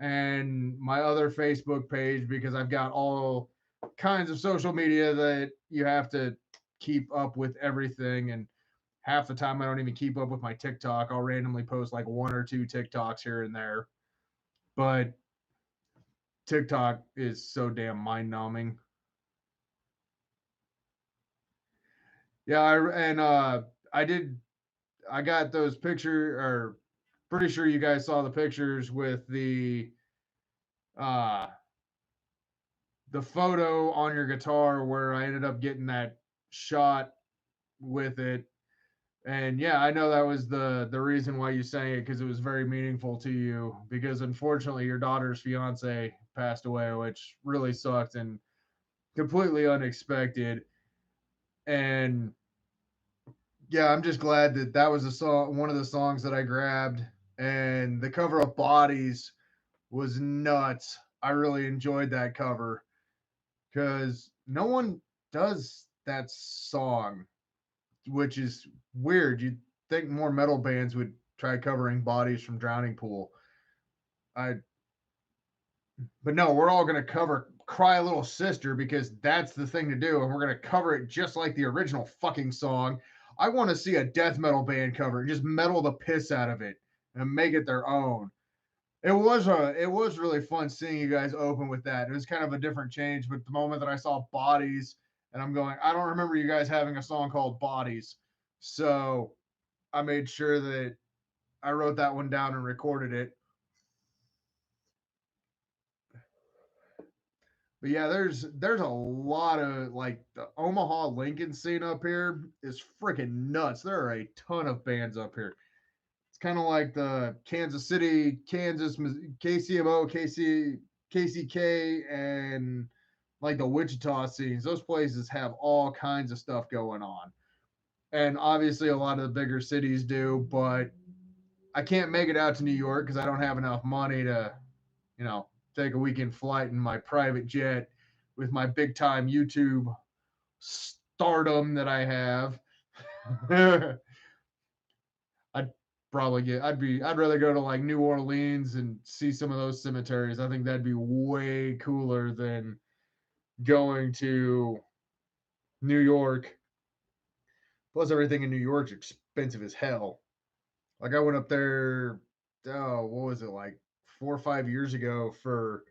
[SPEAKER 1] and my other Facebook page because I've got all kinds of social media that you have to keep up with everything. And half the time I don't even keep up with my TikTok. I'll randomly post like one or two TikToks here and there. but TikTok is so damn mind numbing. Yeah, I got those picture or pretty sure you guys saw the pictures with uh the photo on your guitar where I ended up getting that shot with it. And yeah, I know that was the reason why you sang it, because it was very meaningful to you, because unfortunately your daughter's fiance passed away, which really sucked and completely unexpected. And yeah, I'm just glad that that was a song, one of the songs that I grabbed, and the cover of Bodies was nuts. I really enjoyed that cover because no one does that song, which is weird. You'd think more metal bands would try covering Bodies from Drowning Pool. I, but no, we're all gonna cover Cry Little Sister because that's the thing to do, and we're gonna cover it just like the original fucking song. I want to see a death metal band cover, just metal the piss out of it and make it their own. It was really fun seeing you guys open with that. It was kind of a different change, but the moment that I saw Bodies, and I'm going, I don't remember you guys having a song called Bodies, so I made sure that I wrote that one down and recorded it. But yeah, there's a lot of, like, the Omaha Lincoln scene up here is freaking nuts. There are a ton of bands up here. It's kind of like the Kansas City, Kansas, KCMO, KCK, and like the Wichita scenes. Those places have all kinds of stuff going on. And obviously, a lot of the bigger cities do, but I can't make it out to New York because I don't have enough money to, you know, take a weekend flight in my private jet with my big time YouTube stardom that I have. I'd I'd rather go to like New Orleans and see some of those cemeteries. I think that'd be way cooler than going to New York. Plus, everything in New York's expensive as hell. Like, I went up there, oh, what was it, like 4 or 5 years ago for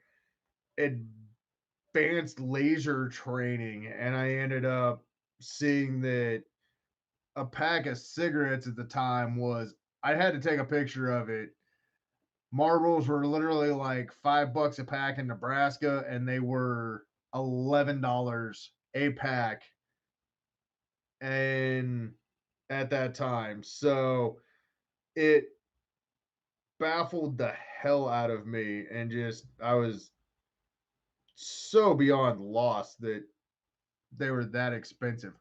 [SPEAKER 1] advanced laser training, and I ended up seeing that a pack of cigarettes at the time was, I had to take a picture of it. Marbles were literally like $5 a pack in Nebraska, and they were $11 a pack, and at that time, so it baffled the hell out of me, and just I was so beyond lost that they were that expensive.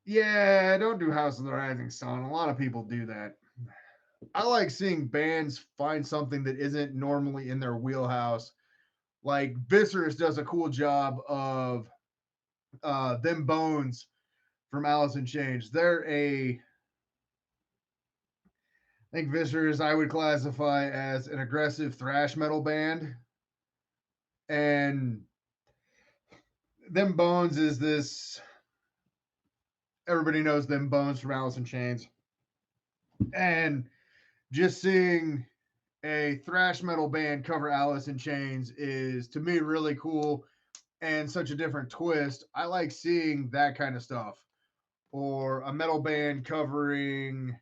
[SPEAKER 1] Yeah, don't do House of the Rising Sun. A lot of people do that. I like seeing bands find something that isn't normally in their wheelhouse. Like Viscerus does a cool job of Them Bones from Alice in Chains. I think Viscerus I would classify as an aggressive thrash metal band, and Them Bones is this. Everybody knows Them Bones from Alice in Chains, and just seeing a thrash metal band cover Alice in Chains is, to me, really cool and such a different twist. I like seeing that kind of stuff. Or a metal band covering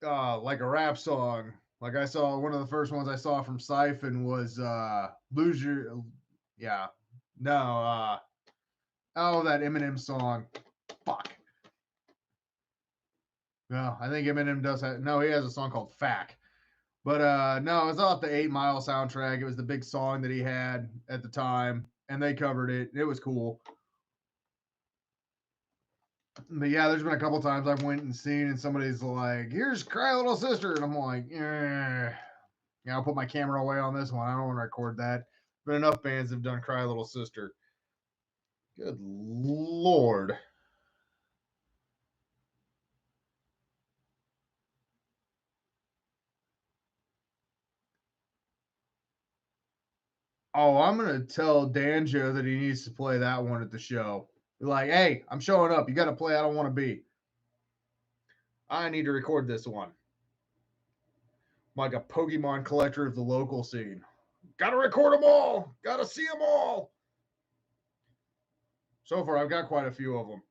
[SPEAKER 1] like a rap song. Like, I saw one of the first ones I saw from Siphon was Lose Your, yeah. No, oh, that Eminem song. Fuck. No, I think Eminem does have, no, he has a song called Fack. But no, it was off the 8 Mile soundtrack. It was the big song that he had at the time, and they covered it. It was cool. But yeah, there's been a couple times I've went and seen, and somebody's like, "Here's Cry Little Sister," and I'm like, "Yeah, yeah, I'll put my camera away on this one. I don't want to record that." But enough bands have done Cry Little Sister. Good lord. Oh, I'm gonna tell Danjo that he needs to play that one at the show. Like, hey, I'm showing up. You got to play. I don't want to be. I need to record this one. I'm like a Pokemon collector of the local scene. Got to record them all. Got to see them all. So far, I've got quite a few of them,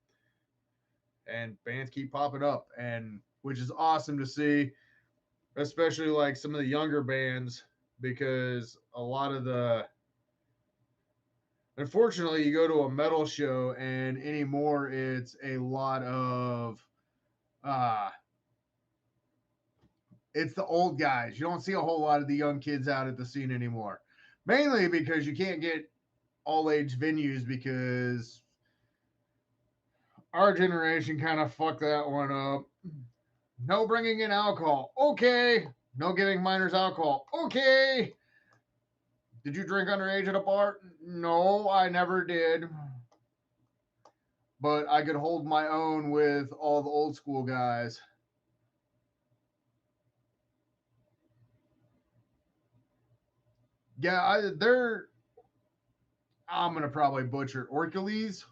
[SPEAKER 1] and bands keep popping up, and which is awesome to see, especially like some of the younger bands, because a lot of the unfortunately, you go to a metal show and anymore it's a lot of uh it's the old guys. You don't see a whole lot of the young kids out at the scene anymore. Mainly because you can't get all age venues because our generation kind of fucked that one up. No bringing in alcohol. Okay. No giving minors alcohol. Okay. Did you drink underage at a bar? No, I never did. But I could hold my own with all the old school guys. Yeah, I'm gonna probably butcher Orcales,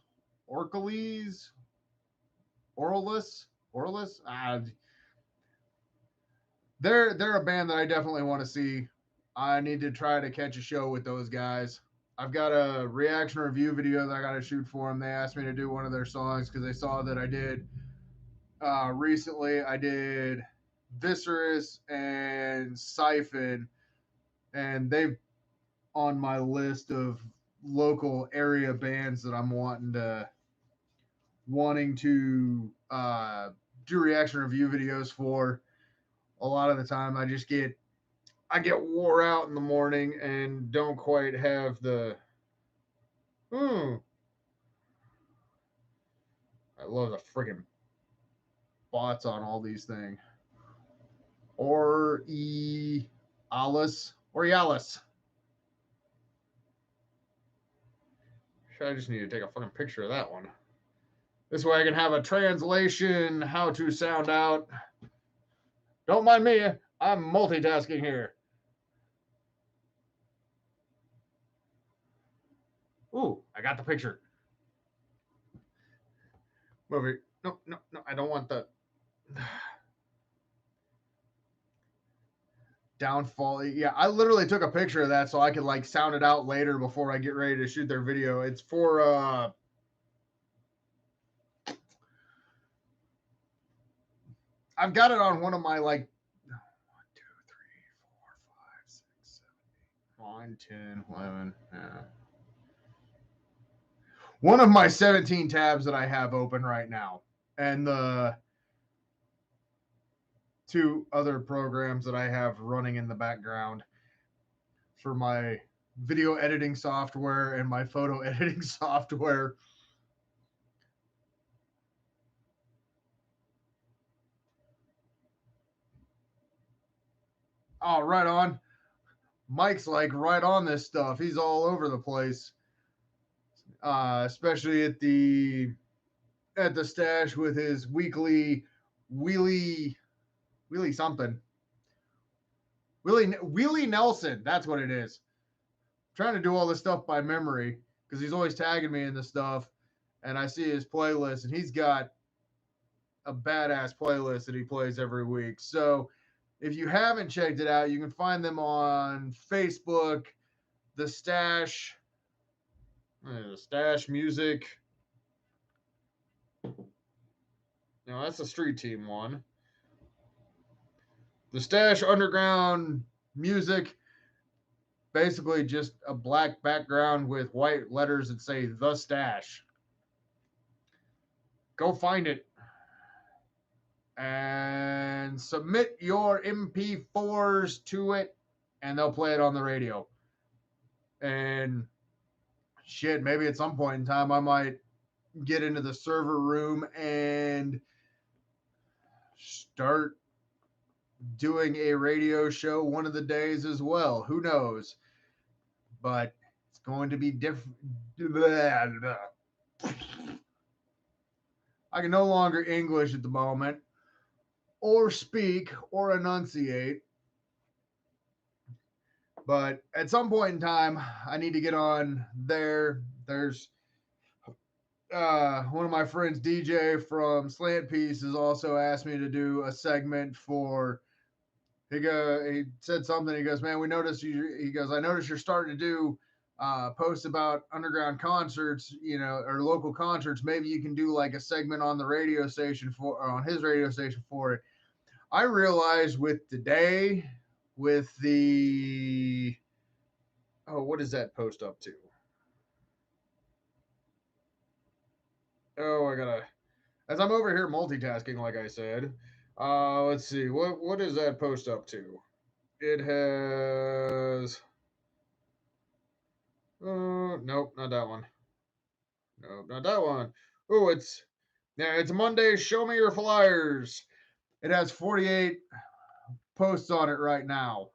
[SPEAKER 1] Oralus. They're a band that I definitely want to see. I need to try to catch a show with those guys. I've got a reaction review video that I got to shoot for them. They asked me to do one of their songs because they saw that I did recently. I did Viscerous and Siphon, and they've on my list of local area bands that I'm wanting to do reaction review videos for. A lot of the time, I get wore out in the morning and don't quite have the. Hmm. I love the freaking bots on all these things. Or Alice. Orialis. I just need to take a fucking picture of that one. This way I can have a translation, how to sound out. Don't mind me, I'm multitasking here. Ooh, I got the picture. Movie. No, no, no, I don't want the downfall. Yeah, I literally took a picture of that so I could like sound it out later before I get ready to shoot their video. It's for I've got it on one of my like 1, 2, 3, 4, 5, 6, 7, 8, 9, 10, 11. Yeah. One of my 17 tabs that I have open right now. And the two other programs that I have running in the background for my video editing software and my photo editing software. Oh, right on. Mike's like right on this stuff. He's all over the place, especially at the stash with his weekly wheelie something. Wheelie Nelson. That's what it is. I'm trying to do all this stuff by memory because he's always tagging me in this stuff, and I see his playlist, and he's got a badass playlist that he plays every week. So if you haven't checked it out, you can find them on Facebook, the Stash Music. No, that's the Street Team one. The Stash Underground Music, basically just a black background with white letters that say The Stash. Go find it and submit your MP4s to it, and they'll play it on the radio. And shit, maybe at some point in time, I might get into the server room and start doing a radio show one of the days as well. Who knows? But it's going to be different. I can no longer English at the moment, or speak, or enunciate. But at some point in time, I need to get on there. There's one of my friends, DJ from Slant Piece, has also asked me to do a segment for. He said something. He goes, "Man, we noticed you." He goes, "I noticed you're starting to do posts about underground concerts, or local concerts. Maybe you can do like a segment on the radio station on his radio station for it." I realized with today, with the what is that post up to? Oh, I gotta. As I'm over here multitasking, like I said, let's see. What is that post up to? It has. Nope, not that one. Nope, not that one. Oh, it's Monday. Show me your flyers. It has 48 posts on it right now.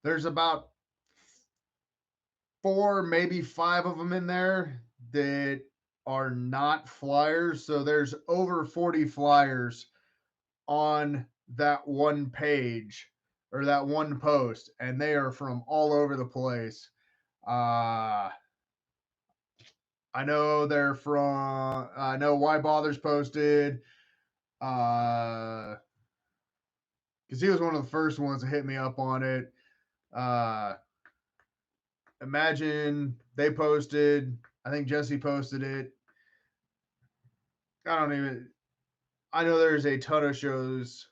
[SPEAKER 1] There's about 4, maybe 5 of them in there that are not flyers. So there's over 40 flyers on that one page or that one post, and they are from all over the place. I know they're from. I know Why Bothers posted. Because he was one of the first ones to hit me up on it. Imagine they posted. I think Jesse posted it. I don't even. I know there's a ton of shows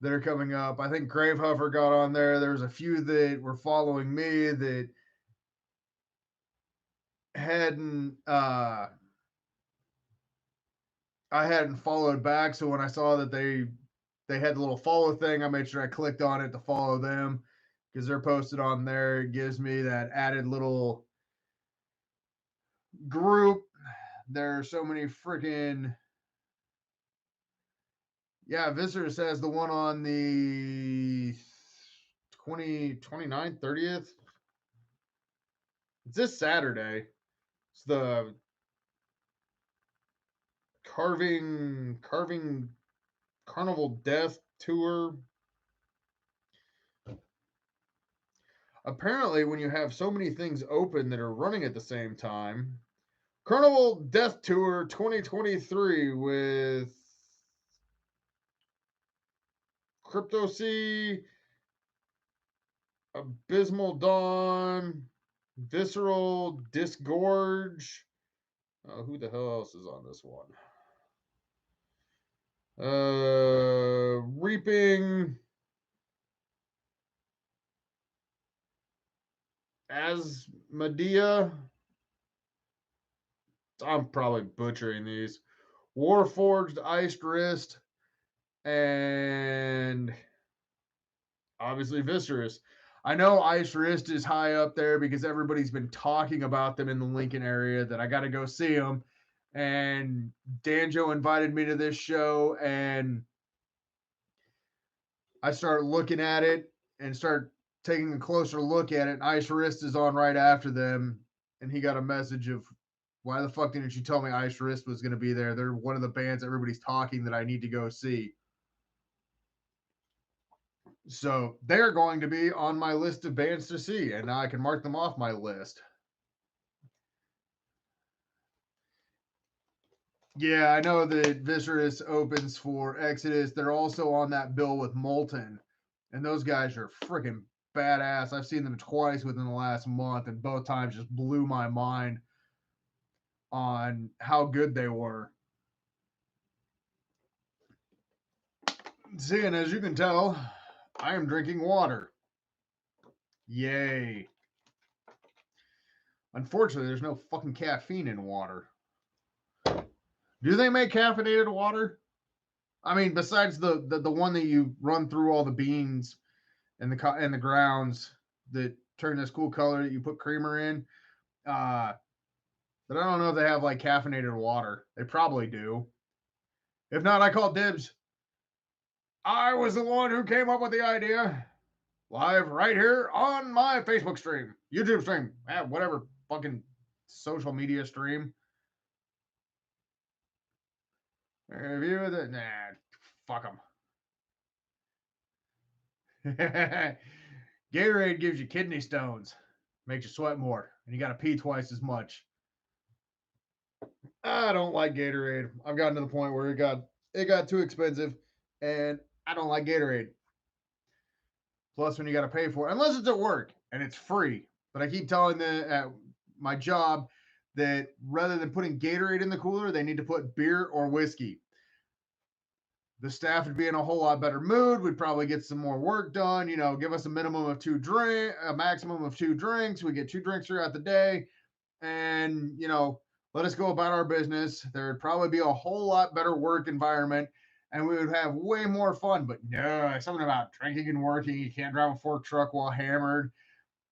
[SPEAKER 1] that are coming up. I think Grave Huffer got on there. There's a few that were following me that hadn't. I hadn't followed back, so when I saw that they had the little follow thing, I made sure I clicked on it to follow them because they're posted on there. It gives me that added little group. There are so many freaking. Yeah, Visitors has the one on the 29th, 30th. It's this Saturday. It's the carving Carnival Death Tour. Apparently, when you have so many things open that are running at the same time, Carnival Death Tour 2023 with Crypto C, Abysmal Dawn, Visceral, Disgorge. Who the hell else is on this one? Reaping, Asmodea. I'm probably butchering these. Warforged, Iced Wrist, and obviously Viscerous. I know Ice Wrist is high up there because everybody's been talking about them in the Lincoln area that I got to go see them. And Danjo invited me to this show, and I start looking at it and start taking a closer look at it. And Ice Wrist is on right after them, and he got a message of, "Why the fuck didn't you tell me Ice Wrist was going to be there? They're one of the bands everybody's talking that I need to go see." So they're going to be on my list of bands to see, and now I can mark them off my list. Yeah, I know that Viscerous opens for Exodus. They're also on that bill with Molten, and those guys are freaking badass. I've seen them twice within the last month, and both times just blew my mind on how good they were. See, and as you can tell, I am drinking water. Yay. Unfortunately, there's no fucking caffeine in water. Do they make caffeinated water? I mean, besides the one that you run through all the beans and the grounds that turn this cool color that you put creamer in. But I don't know if they have like caffeinated water. They probably do. If not, I call dibs. I was the one who came up with the idea. Live right here on my Facebook stream, YouTube stream, whatever fucking social media stream. Review the fuck them. Gatorade gives you kidney stones, makes you sweat more, and you got to pee twice as much. I don't like Gatorade. I've gotten to the point where it got too expensive, and I don't like Gatorade. Plus, when you got to pay for it, unless it's at work and it's free. But I keep telling them at my job that rather than putting Gatorade in the cooler, they need to put beer or whiskey. The staff would be in a whole lot better mood. We'd probably get some more work done. Give us a minimum of a maximum of 2 drinks. We get 2 drinks throughout the day, and let us go about our business. There would probably be a whole lot better work environment, and we would have way more fun. But no, something about drinking and working. You can't drive a fork truck while hammered.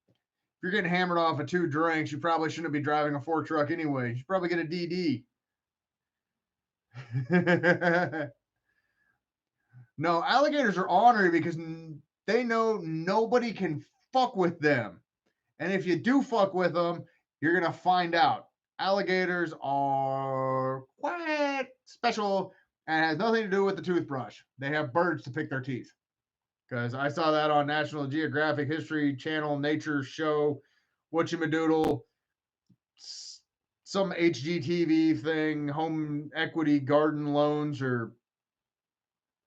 [SPEAKER 1] If you're getting hammered off of 2 drinks, you probably shouldn't be driving a fork truck anyway. You should probably get a DD. No, alligators are ornery because they know nobody can fuck with them. And if you do fuck with them, you're going to find out. Alligators are quite special and has nothing to do with the toothbrush. They have birds to pick their teeth. Because I saw that on National Geographic History Channel, Nature Show, Whatchamadoodle, some HGTV thing, home equity garden loans, or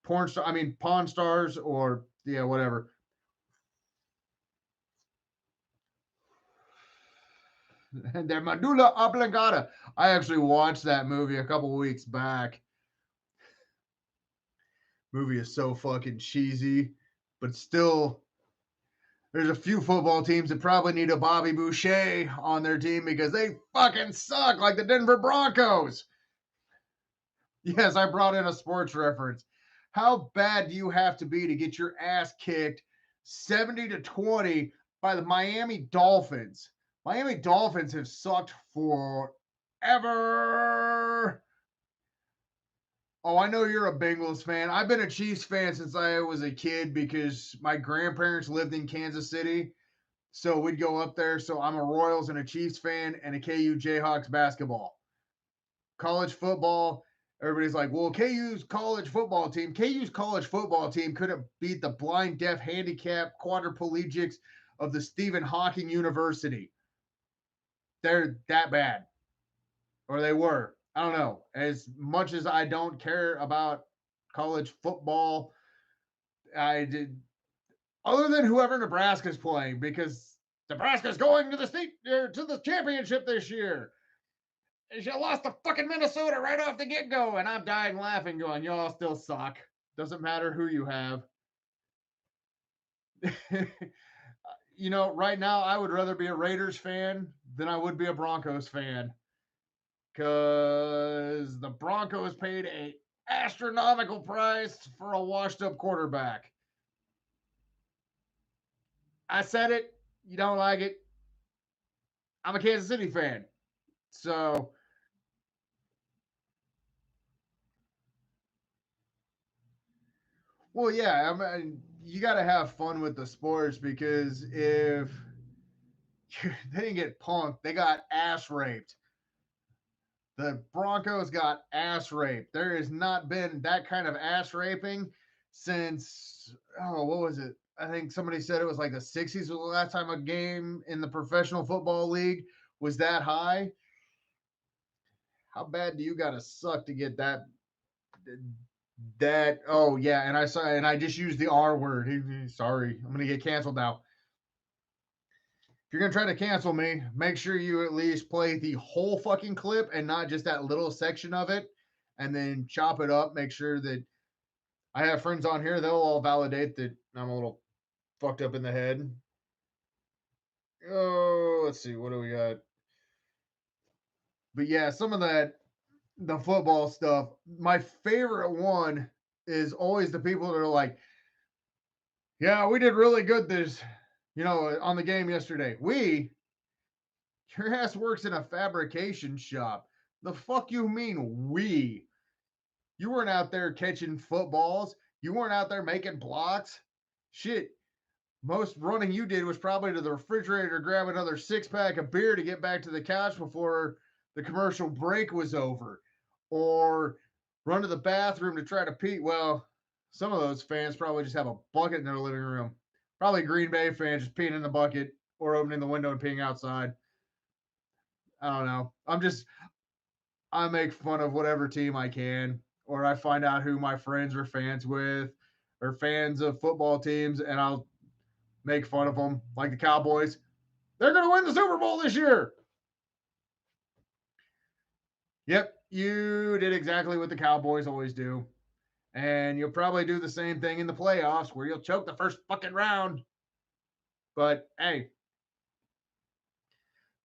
[SPEAKER 1] Pawn Stars, or yeah, whatever. Their medulla oblongata. I actually watched that movie a couple weeks back. Movie is so fucking cheesy, but still, there's a few football teams that probably need a Bobby Boucher on their team because they fucking suck, like the Denver Broncos. Yes, I brought in a sports reference. How bad do you have to be to get your ass kicked 70-20 by the Miami Dolphins? Miami Dolphins have sucked forever. Oh, I know you're a Bengals fan. I've been a Chiefs fan since I was a kid because my grandparents lived in Kansas City. So we'd go up there. So I'm a Royals and a Chiefs fan and a KU Jayhawks basketball. College football, everybody's like, well, KU's college football team couldn't beat the blind, deaf, handicapped quadriplegics of the Stephen Hawking University. They're that bad. Or they were. I don't know. As much as I don't care about college football, I did, other than whoever Nebraska's playing, because Nebraska's going to the championship this year. You lost to fucking Minnesota right off the get go, and I'm dying laughing, going, y'all still suck. Doesn't matter who you have. Right now, I would rather be a Raiders fan than I would be a Broncos fan, because the Broncos paid a astronomical price for a washed up quarterback. I said it. You don't like it. I'm a Kansas City fan. So, well, yeah, you got to have fun with the sports, because if they didn't get punked, they got ass raped. The Broncos got ass raped. There has not been that kind of ass raping since, oh, what was it? I think somebody said it was like the 60s was the last time a game in the Professional Football League was that high. How bad do you got to suck to get that? Oh yeah, and I just used the R word. Sorry, I'm gonna get canceled now. If you're gonna try to cancel me, make sure you at least play the whole fucking clip and not just that little section of it, and then chop it up. Make sure that I have friends on here; they'll all validate that I'm a little fucked up in the head. Oh, let's see, what do we got? But yeah, some of the football stuff. My favorite one is always the people that are like, "Yeah, we did really good on the game yesterday." Your ass works in a fabrication shop. The fuck you mean we? You weren't out there catching footballs. You weren't out there making blocks. Shit. Most running you did was probably to the refrigerator to grab another 6-pack of beer to get back to the couch before the commercial break was over. Or run to the bathroom to try to pee. Well, some of those fans probably just have a bucket in their living room. Probably Green Bay fans just peeing in the bucket or opening the window and peeing outside. I don't know. I make fun of whatever team I can, or I find out who my friends are fans with, or fans of football teams, and I'll make fun of them. Like the Cowboys, they're going to win the Super Bowl this year. Yep, you did exactly what the Cowboys always do. And you'll probably do the same thing in the playoffs where you'll choke the first fucking round. But hey,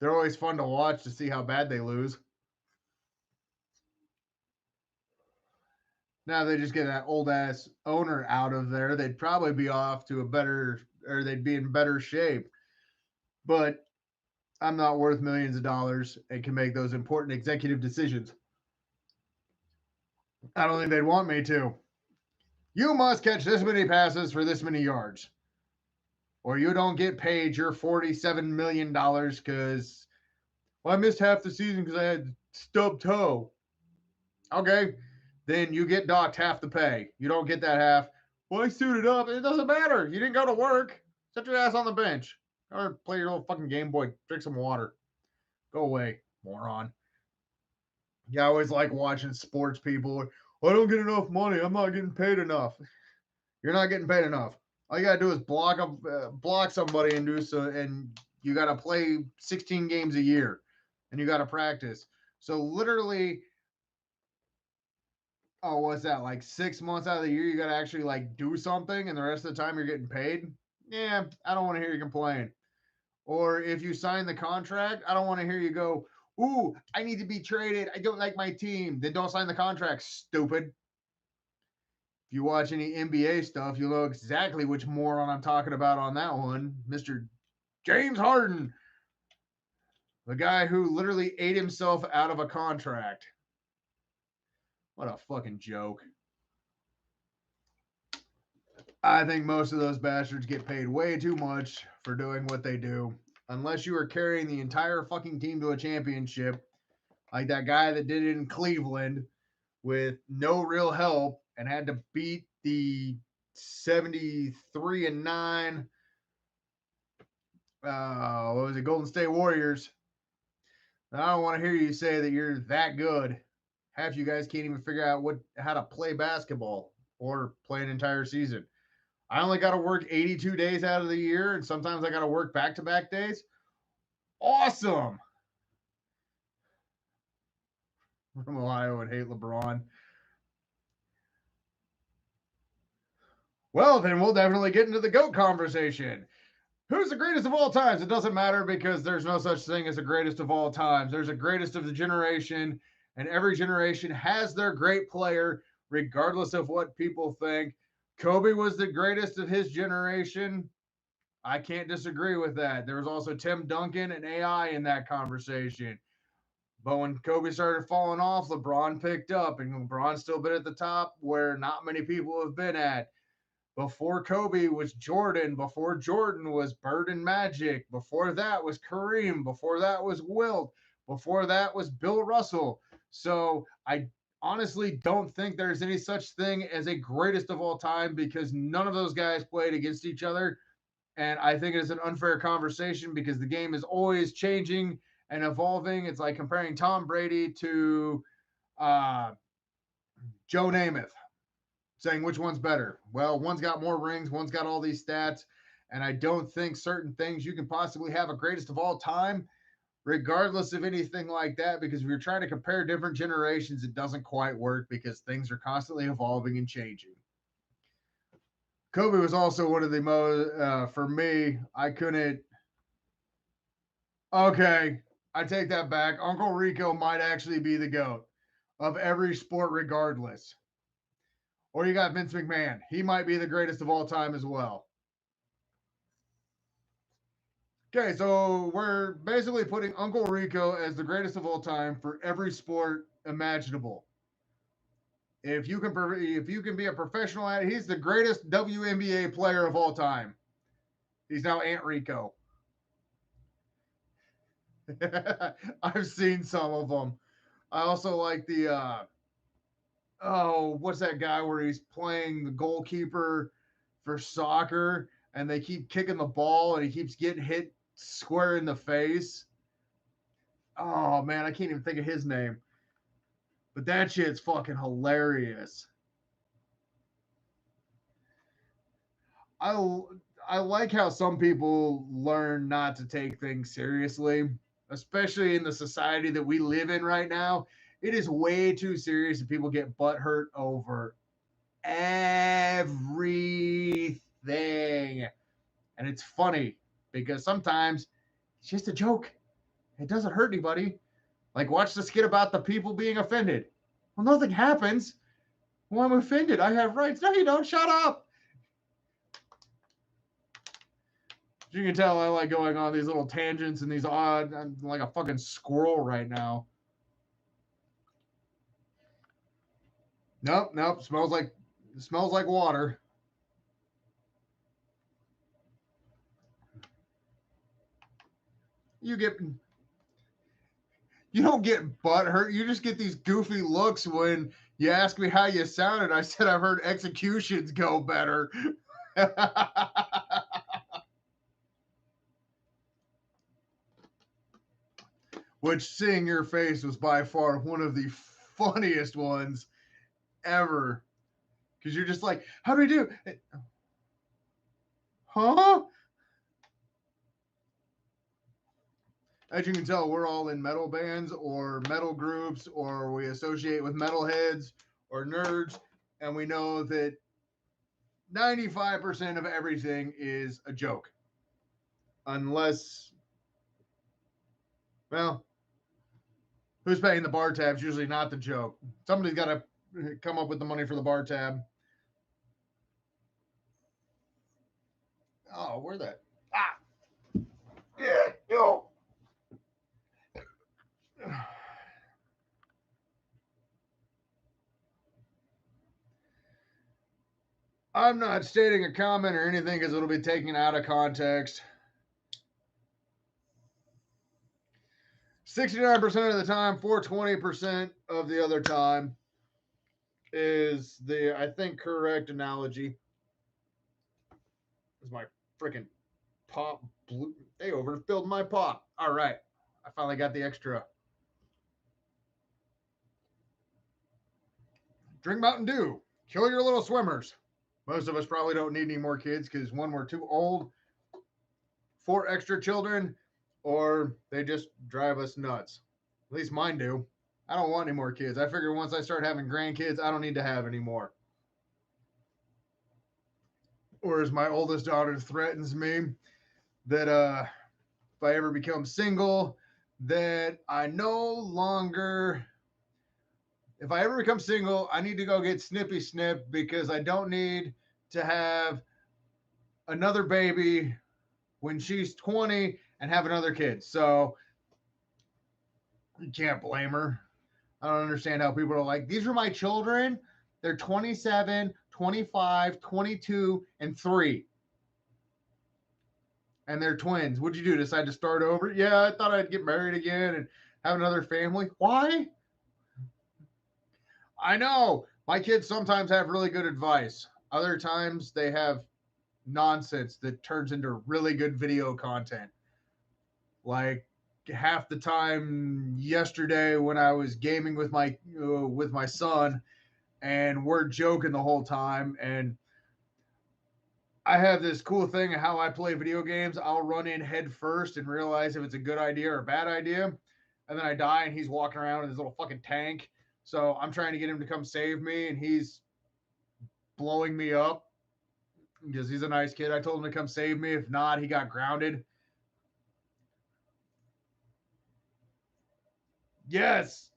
[SPEAKER 1] they're always fun to watch to see how bad they lose. Now they just get that old ass owner out of there, they'd probably be off to a better, or they'd be in better shape. But I'm not worth millions of dollars and can make those important executive decisions. I don't think they'd want me to. You must catch this many passes for this many yards, or you don't get paid your $47 million because, well, I missed half the season because I had stubbed toe. Okay, then you get docked half the pay. You don't get that half. Well, I suited up. It doesn't matter. You didn't go to work. Sit your ass on the bench or play your little fucking Game Boy. Drink some water. Go away, moron. Yeah, I always like watching sports people. I don't get enough money. I'm not getting paid enough. You're not getting paid enough. All you gotta do is block somebody and do so, and you gotta play 16 games a year, and you gotta practice. So literally, oh, what's that? Like 6 months out of the year, you gotta actually like do something, and the rest of the time you're getting paid. Yeah, I don't want to hear you complain. Or if you sign the contract, I don't want to hear you go, "Ooh, I need to be traded. I don't like my team." Then don't sign the contract, stupid. If you watch any NBA stuff, you'll know exactly which moron I'm talking about on that one. Mr. James Harden, the guy who literally ate himself out of a contract. What a fucking joke. I think most of those bastards get paid way too much for doing what they do. Unless you are carrying the entire fucking team to a championship, like that guy that did it in Cleveland with no real help and had to beat the 73-9 what was it, Golden State Warriors. I don't want to hear you say that you're that good. Half you guys can't even figure out how to play basketball or play an entire season. I only got to work 82 days out of the year, and sometimes I got to work back-to-back days. Awesome. From Ohio would hate LeBron. Well, then we'll definitely get into the GOAT conversation. Who's the greatest of all times? It doesn't matter because there's no such thing as a greatest of all times. There's a greatest of the generation, and every generation has their great player, regardless of what people think. Kobe was the greatest of his generation. I can't disagree with that. There was also Tim Duncan and AI in that conversation. But when Kobe started falling off, LeBron picked up, and LeBron's still been at the top where not many people have been at. Before Kobe was Jordan. Before Jordan was Bird and Magic. Before that was Kareem. Before that was Wilt. Before that was Bill Russell. So I honestly don't think there's any such thing as a greatest of all time because none of those guys played against each other. And I think it's an unfair conversation because the game is always changing and evolving. It's like comparing Tom Brady to uh, Joe Namath, saying which one's better. Well, one's got more rings, one's got all these stats, and I don't think certain things you can possibly have a greatest of all time, regardless of anything like that, because if you're trying to compare different generations, it doesn't quite work because things are constantly evolving and changing. Kobe was also one of the most, for me, I couldn't. Okay, I take that back. Uncle Rico might actually be the GOAT of every sport, regardless. Or you got Vince McMahon. He might be the greatest of all time as well. Okay, so we're basically putting Uncle Rico as the greatest of all time for every sport imaginable. If you can be a professional at it, he's the greatest WNBA player of all time. He's now Aunt Rico. I've seen some of them. I also like the what's that guy where he's playing the goalkeeper for soccer and they keep kicking the ball and he keeps getting hit square in the face. Oh man, I can't even think of his name. But that shit's fucking hilarious. I I like how some people learn not to take things seriously, especially in the society that we live in right now. It is way too serious and people get butt hurt over everything. And it's funny because sometimes it's just a joke. It doesn't hurt anybody. Like, watch the skit about the people being offended. Well, nothing happens. Well, I'm offended. I have rights. No, you don't. Shut up. You can tell I like going on these little tangents and these odd. I'm like a fucking squirrel right now. Nope, nope. Smells like water. You get you don't get butt hurt. You just get these goofy looks when you ask me how you sounded. I said I've heard executions go better. Which seeing your face was by far one of the funniest ones ever. Because you're just like, how do we do? Huh? As you can tell, we're all in metal bands or metal groups, or we associate with metalheads or nerds, and we know that 95% of everything is a joke. Unless, well, who's paying the bar tab's usually not the joke. Somebody's got to come up with the money for the bar tab. Oh, where that? Ah, yeah, yo. I'm not stating a comment or anything because it'll be taken out of context. 69% of the time, 420% of the other time is the, I think, correct analogy. Is my freaking pop blue? They overfilled my pop. All right. I finally got the extra. Drink Mountain Dew. Kill your little swimmers. Most of us probably don't need any more kids because one, we're too old for extra children, or they just drive us nuts. At least mine do. I don't want any more kids. I figure once I start having grandkids, I don't need to have any more. Or as my oldest daughter threatens me that if I ever become single, that I no longer, if I ever become single, I need to go get snippy snip because I don't need to have another baby when she's 20 and have another kid. So you can't blame her. I don't understand how people are like, these are my children. They're 27, 25, 22, and 3. And they're twins. What'd you do? Decide to start over? Yeah, I thought I'd get married again and have another family. Why? I know. My kids sometimes have really good advice. Other times they have nonsense that turns into really good video content. Like half the time yesterday when I was gaming with my son, and we're joking the whole time. And I have this cool thing of how I play video games. I'll run in head first and realize if it's a good idea or a bad idea, and then I die, and he's walking around in his little fucking tank. So I'm trying to get him to come save me, and he's blowing me up because he's a nice kid. I told him to come save me. If not, he got grounded. Yes.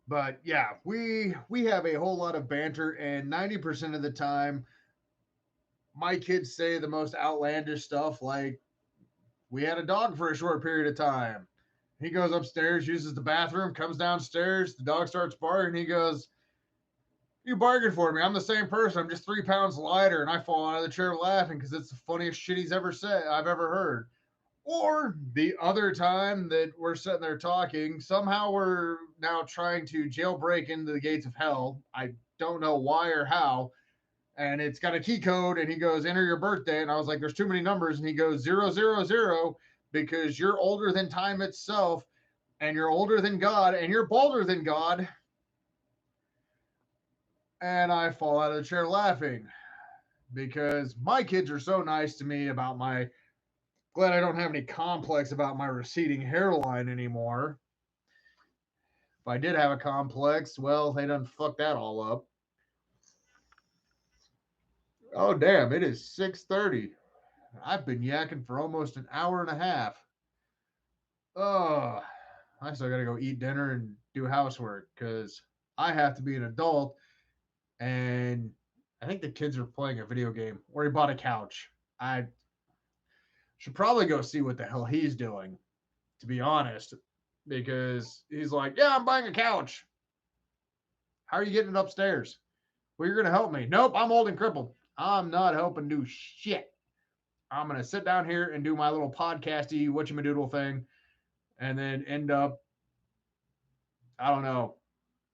[SPEAKER 1] But yeah, we have a whole lot of banter, and 90% of the time, my kids say the most outlandish stuff. Like, we had a dog for a short period of time. He goes upstairs, uses the bathroom, comes downstairs, the dog starts barking. He goes, "You bargained for me. I'm the same person. I'm just 3 pounds lighter," and I fall out of the chair laughing because it's the funniest shit he's ever said I've ever heard. Or the other time that we're sitting there talking, somehow we're now trying to jailbreak into the gates of hell. I don't know why or how. And it's got a key code, and he goes, enter your birthday. And I was like, there's too many numbers. And he goes, 000, because you're older than time itself, and you're older than God, and you're balder than God. And I fall out of the chair laughing because my kids are so nice to me about my. Glad I don't have any complex about my receding hairline anymore. If I did have a complex, well, they done fucked that all up. Oh damn! It is 6:30. I've been yakking for almost an hour and a half. Oh, I still gotta go eat dinner and do housework because I have to be an adult. And I think the kids are playing a video game or he bought a couch. I should probably go see what the hell he's doing, to be honest, because he's like, yeah, I'm buying a couch. How are you getting it upstairs? Well, you're going to help me. Nope, I'm old and crippled. I'm not helping do shit. I'm going to sit down here and do my little podcasty whatchamadoodle thing and then end up, I don't know,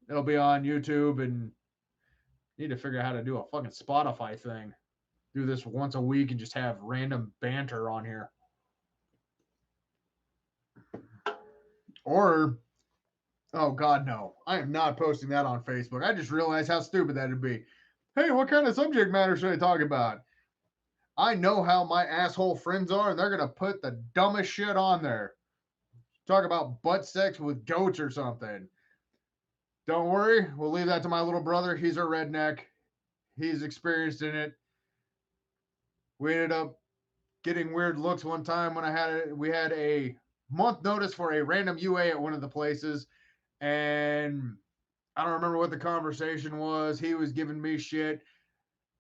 [SPEAKER 1] it'll be on YouTube and need to figure out how to do a fucking Spotify thing. Do this once a week and just have random banter on here. Or, oh God, no. I am not posting that on Facebook. I just realized how stupid that'd be. Hey, what kind of subject matter should I talk about? I know how my asshole friends are, and they're going to put the dumbest shit on there. Talk about butt sex with goats or something. Don't worry. We'll leave that to my little brother. He's a redneck. He's experienced in it. We ended up getting weird looks one time when we had a month notice for a random UA at one of the places, and I don't remember what the conversation was. He was giving me shit,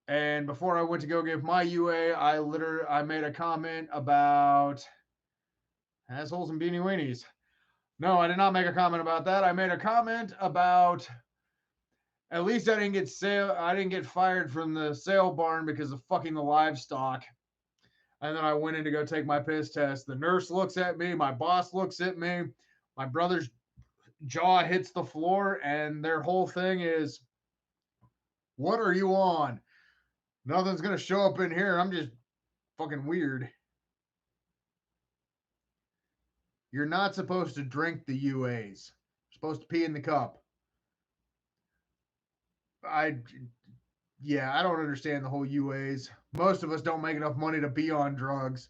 [SPEAKER 1] and before I went to go give my UA, I made a comment about assholes and beanie weenies. No, I did not make a comment about that. I made a comment about at least I didn't get fired from the sale barn because of fucking the livestock. And then I went in to go take my piss test. The nurse looks at me, my boss looks at me, my brother's jaw hits the floor, and their whole thing is, what are you on? Nothing's gonna show up in here. I'm just fucking weird. You're not supposed to drink the UAs. You're supposed to pee in the cup. I yeah, I don't understand the whole UAs. Most of us don't make enough money to be on drugs,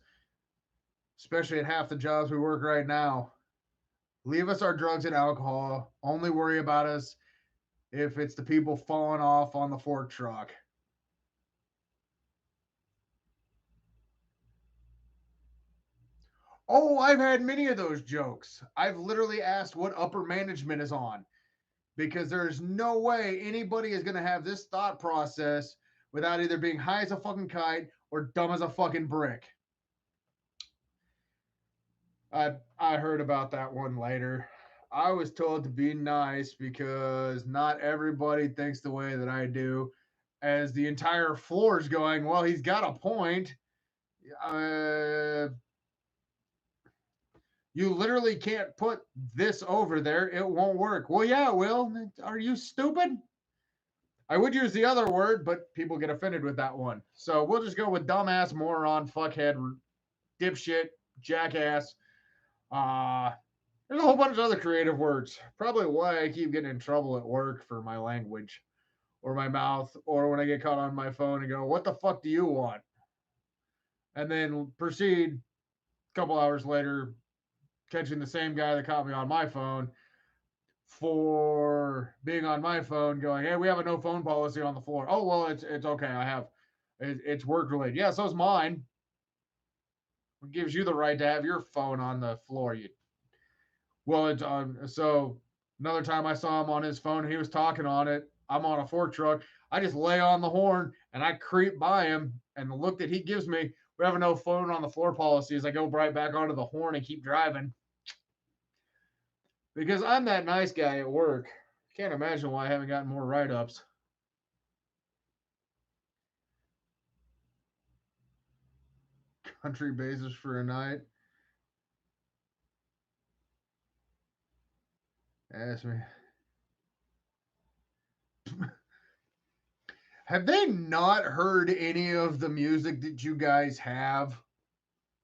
[SPEAKER 1] especially at half the jobs we work right now. Leave us our drugs and alcohol. Only worry about us if it's the people falling off on the fork truck. Oh, I've had many of those jokes. I've literally asked what upper management is on because there's no way anybody is going to have this thought process without either being high as a fucking kite or dumb as a fucking brick. I heard about that one later. I was told to be nice because not everybody thinks the way that I do. As the entire floor is going, well, he's got a point. Uh, you literally can't put this over there. It won't work. Well, yeah, it will. Are you stupid? I would use the other word, but people get offended with that one. So we'll just go with dumbass, moron, fuckhead, dipshit, jackass. Uh, there's a whole bunch of other creative words. Probably why I keep getting in trouble at work for my language or my mouth, or when I get caught on my phone and go, what the fuck do you want? And then proceed a couple hours later, catching the same guy that caught me on my phone for being on my phone going, hey, we have a no phone policy on the floor. Oh, well, it's okay. It's work related. Yeah, so's mine. It gives you the right to have your phone on the floor. Well, it's so another time I saw him on his phone, he was talking on it. I'm on a fork truck. I just lay on the horn and I creep by him, and the look that he gives me, we have a no phone on the floor policy, as I go right back onto the horn and keep driving. Because I'm that nice guy at work. Can't imagine why I haven't gotten more write-ups. Country basis for a night. Ask me. Have they not heard any of the music that you guys have?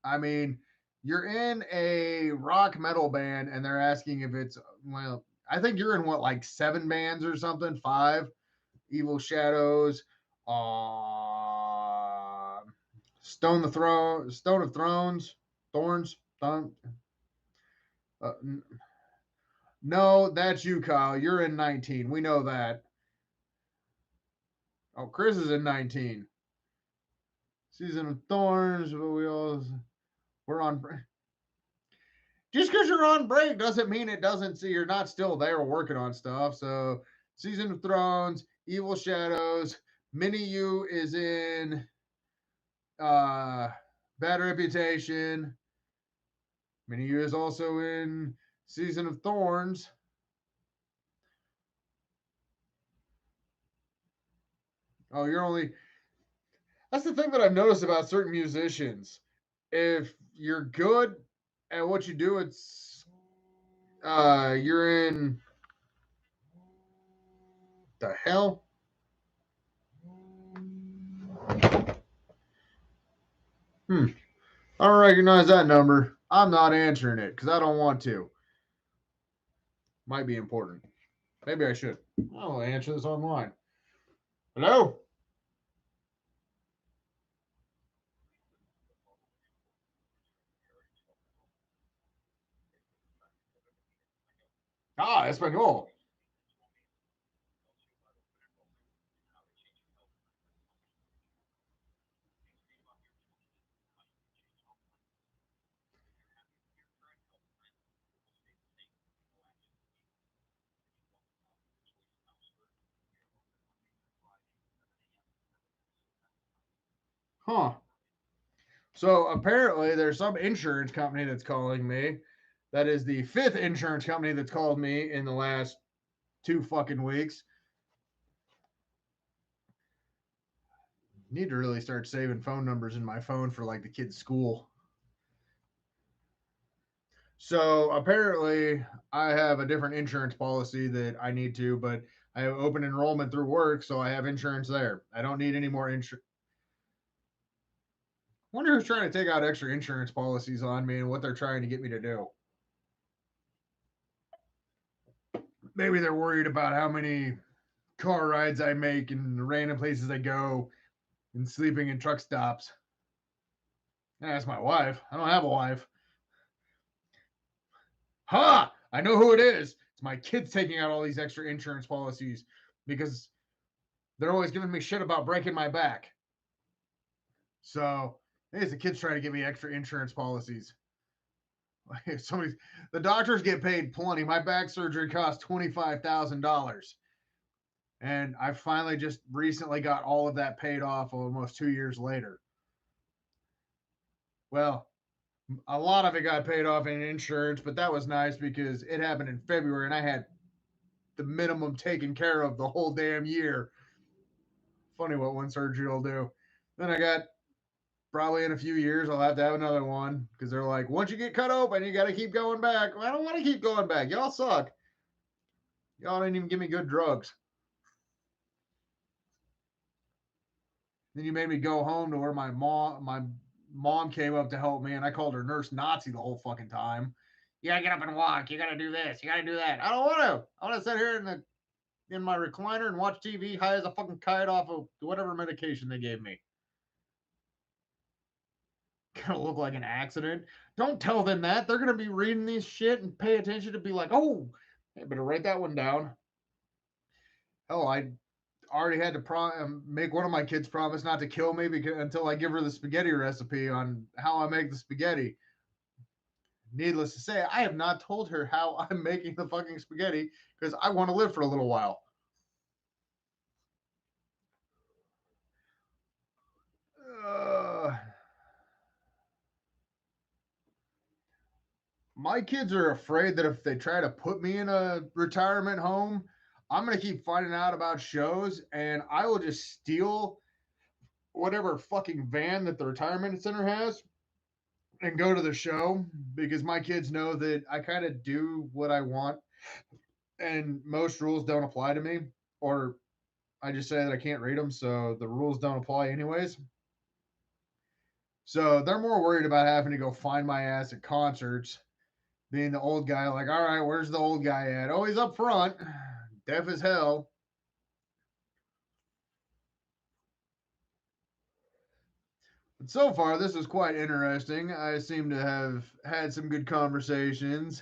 [SPEAKER 1] I mean, you're in a rock metal band and they're asking if it's, well, I think you're in what, like 7 bands or something? 5? Evil Shadows, uh, Stone of Thrones, Thorns, uh, no, that's you, Kyle. You're in 19. We know that. Oh, Chris is in 19. Season of Thorns, but we're on. Just because you're on break doesn't mean it doesn't see you're not still there working on stuff. So, Season of Thrones, Evil Shadows, Mini U is in uh Bad Reputation. Mini U is also in Season of Thorns. Oh, you're only. That's the thing that I've noticed about certain musicians. If you're good at what you do, it's you're in the hell. Hmm. I don't recognize that number. I'm not answering it because I don't want to. Might be important. Maybe I should. I'll answer this online. Hello? Ah, español. Huh. So apparently there's some insurance company that's calling me. That is the 5th insurance company that's called me in the last 2 fucking weeks. Need to really start saving phone numbers in my phone for like the kids' school. So apparently, I have a different insurance policy that I need to, but I have open enrollment through work, so I have insurance there. I don't need any more insurance. Wonder who's trying to take out extra insurance policies on me and what they're trying to get me to do. Maybe they're worried about how many car rides I make and the random places I go and sleeping in truck stops. That's my wife. I don't have a wife. Ha! I know who it is. It's my kids taking out all these extra insurance policies because they're always giving me shit about breaking my back. So, hey, the kids trying to give me extra insurance policies. Somebody, the doctors get paid plenty. My back surgery cost $25,000, and I finally just recently got all of that paid off almost 2 years later. Well, a lot of it got paid off in insurance, but that was nice because it happened in February, and I had the minimum taken care of the whole damn year. Funny what one surgery will do. Then I got probably in a few years I'll have to have another one because they're like, once you get cut open, you got to keep going back. Well, I don't want to keep going back. Y'all suck. Y'all didn't even give me good drugs. Then you made me go home to where my mom came up to help me, and I called her Nurse Nazi the whole fucking time. You gotta get up and walk. You gotta do this. You gotta do that. I don't want to. I want to sit here in my recliner and watch TV high as a fucking kite off of whatever medication they gave me. Gonna look like an accident. Don't tell them that. They're gonna be reading this shit and pay attention to be like, oh, I better write that one down. Hell, I already had to make one of my kids promise not to kill me until I give her the spaghetti recipe on how I make the spaghetti. Needless to say, I have not told her how I'm making the fucking spaghetti because I want to live for a little while. Uh, my kids are afraid that if they try to put me in a retirement home, I'm going to keep finding out about shows and I will just steal whatever fucking van that the retirement center has and go to the show because my kids know that I kind of do what I want and most rules don't apply to me or I just say that I can't read them, so the rules don't apply anyways. So they're more worried about having to go find my ass at concerts, being the old guy. Like, all right, where's the old guy at? Oh, he's up front, deaf as hell. But so far, this is quite interesting. I seem to have had some good conversations.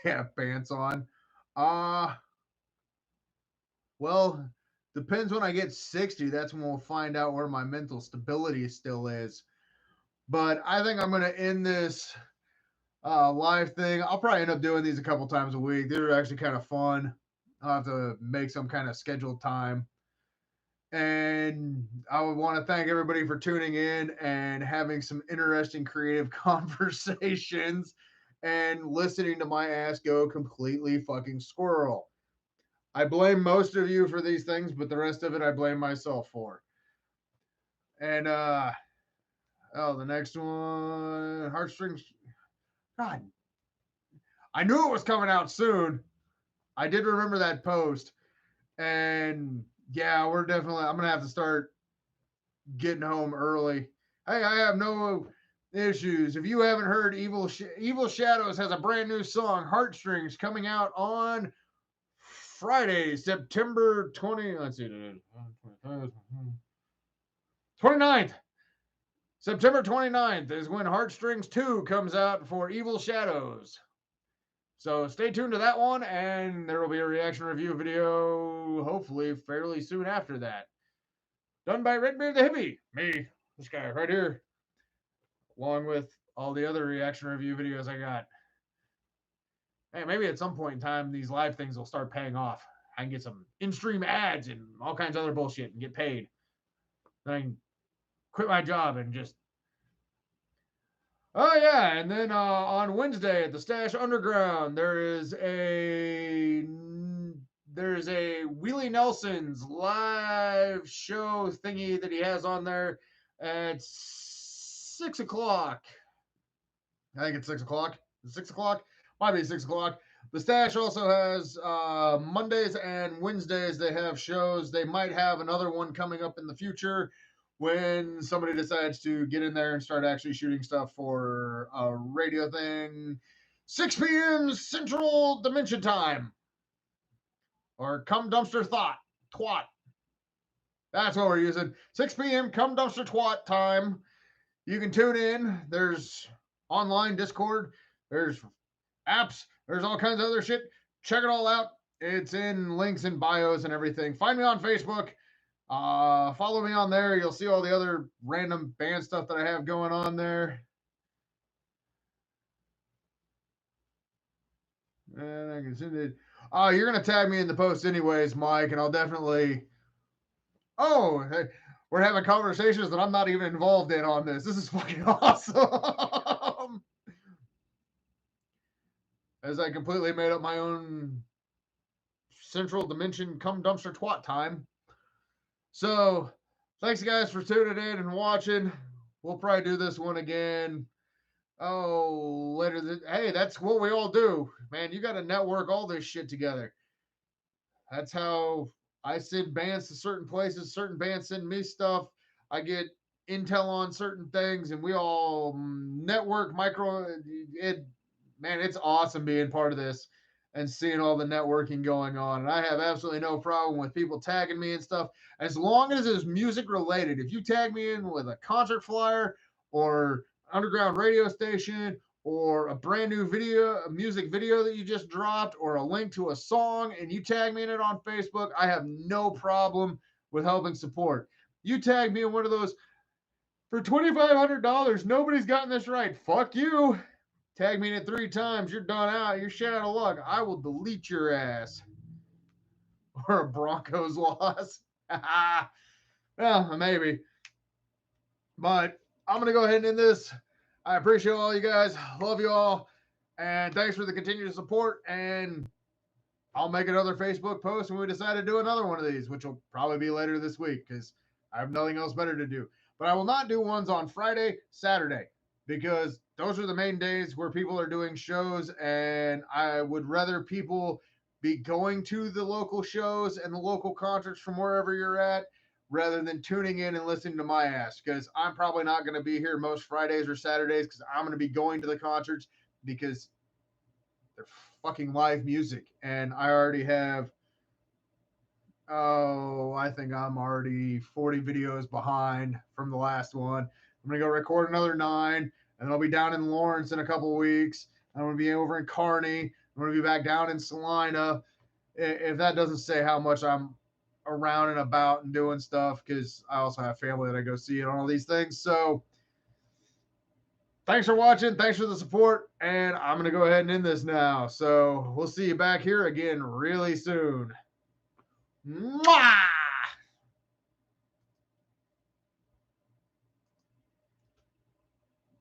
[SPEAKER 1] Yeah, pants on. Uh, well, depends when I get 60. That's when we'll find out where my mental stability still is. But I think I'm going to end this live thing. I'll probably end up doing these a couple times a week. They're actually kind of fun. I'll have to make some kind of scheduled time. And I would want to thank everybody for tuning in and having some interesting creative conversations and listening to my ass go completely fucking squirrel. I blame most of you for these things, but the rest of it I blame myself for. And the next one, Heartstrings. God, I knew it was coming out soon. I did remember that post. And yeah, we're definitely, I'm going to have to start getting home early. Hey, I have no issues. If you haven't heard, Evil Shadows has a brand new song, Heartstrings, coming out on Friday, September 20. Let's see, 29th. September 29th is when Heartstrings 2 comes out for Evil Shadows. So stay tuned to that one, and there will be a reaction review video hopefully fairly soon after that. Done by Redbeard the Hippie, me, this guy right here, along with all the other reaction review videos I got. Hey, maybe at some point in time, these live things will start paying off. I can get some in-stream ads and all kinds of other bullshit and get paid. Then I can quit my job and just... Oh, yeah, and then on Wednesday at the Stash Underground, there's a Willie Nelson's live show thingy that he has on there at 6 o'clock. I think it's 6 o'clock. 6 o'clock? Might be 6 o'clock. The Stash also has Mondays and Wednesdays. They have shows. They might have another one coming up in the future when somebody decides to get in there and start actually shooting stuff for a radio thing. 6 p.m. Central Dimension Time. Or Come Dumpster Twat. That's what we're using. 6 p.m. Come Dumpster Twat time. You can tune in. There's online Discord. There's apps. There's all kinds of other shit. Check it all out. It's in links and bios and everything. Find me on Facebook. Follow me on there. You'll see all the other random band stuff that I have going on there. And I can send it. You're gonna tag me in the post anyways, Mike, and I'll definitely. Oh, hey, we're having conversations that I'm not even involved in on this. This is fucking awesome. As I completely made up my own Central Dimension Come Dumpster Twat time. So, thanks guys for tuning in and watching. We'll probably do this one again. Oh, later. Hey, that's what we all do, man. You got to network all this shit together. That's how I send bands to certain places. Certain bands send me stuff. I get intel on certain things, and we all network it. Man, it's awesome being part of this and seeing all the networking going on. And I have absolutely no problem with people tagging me and stuff, as long as it's music related. If you tag me in with a concert flyer or underground radio station or a brand new a music video that you just dropped, or a link to a song, and you tag me in it on Facebook, I have no problem with helping support. You tag me in one of those for $2,500. Nobody's gotten this right. Fuck you. Tag me in it 3 times. You're done out. You're shit out of luck. I will delete your ass. Or a Broncos loss. Well, maybe. But I'm going to go ahead and end this. I appreciate all you guys. Love you all. And thanks for the continued support. And I'll make another Facebook post when we decide to do another one of these, which will probably be later this week because I have nothing else better to do. But I will not do ones on Friday, Saturday, because those are the main days where people are doing shows, and I would rather people be going to the local shows and the local concerts from wherever you're at rather than tuning in and listening to my ass, because I'm probably not going to be here most Fridays or Saturdays because I'm going to be going to the concerts because they're fucking live music. And I already have, I think I'm already 40 videos behind from the last one. I'm going to go record another 9, and then I'll be down in Lawrence in a couple of weeks. I'm going to be over in Kearney. I'm going to be back down in Salina. If that doesn't say how much I'm around and about and doing stuff, because I also have family that I go see and all these things. So thanks for watching. Thanks for the support. And I'm going to go ahead and end this now. So we'll see you back here again really soon. Mwah!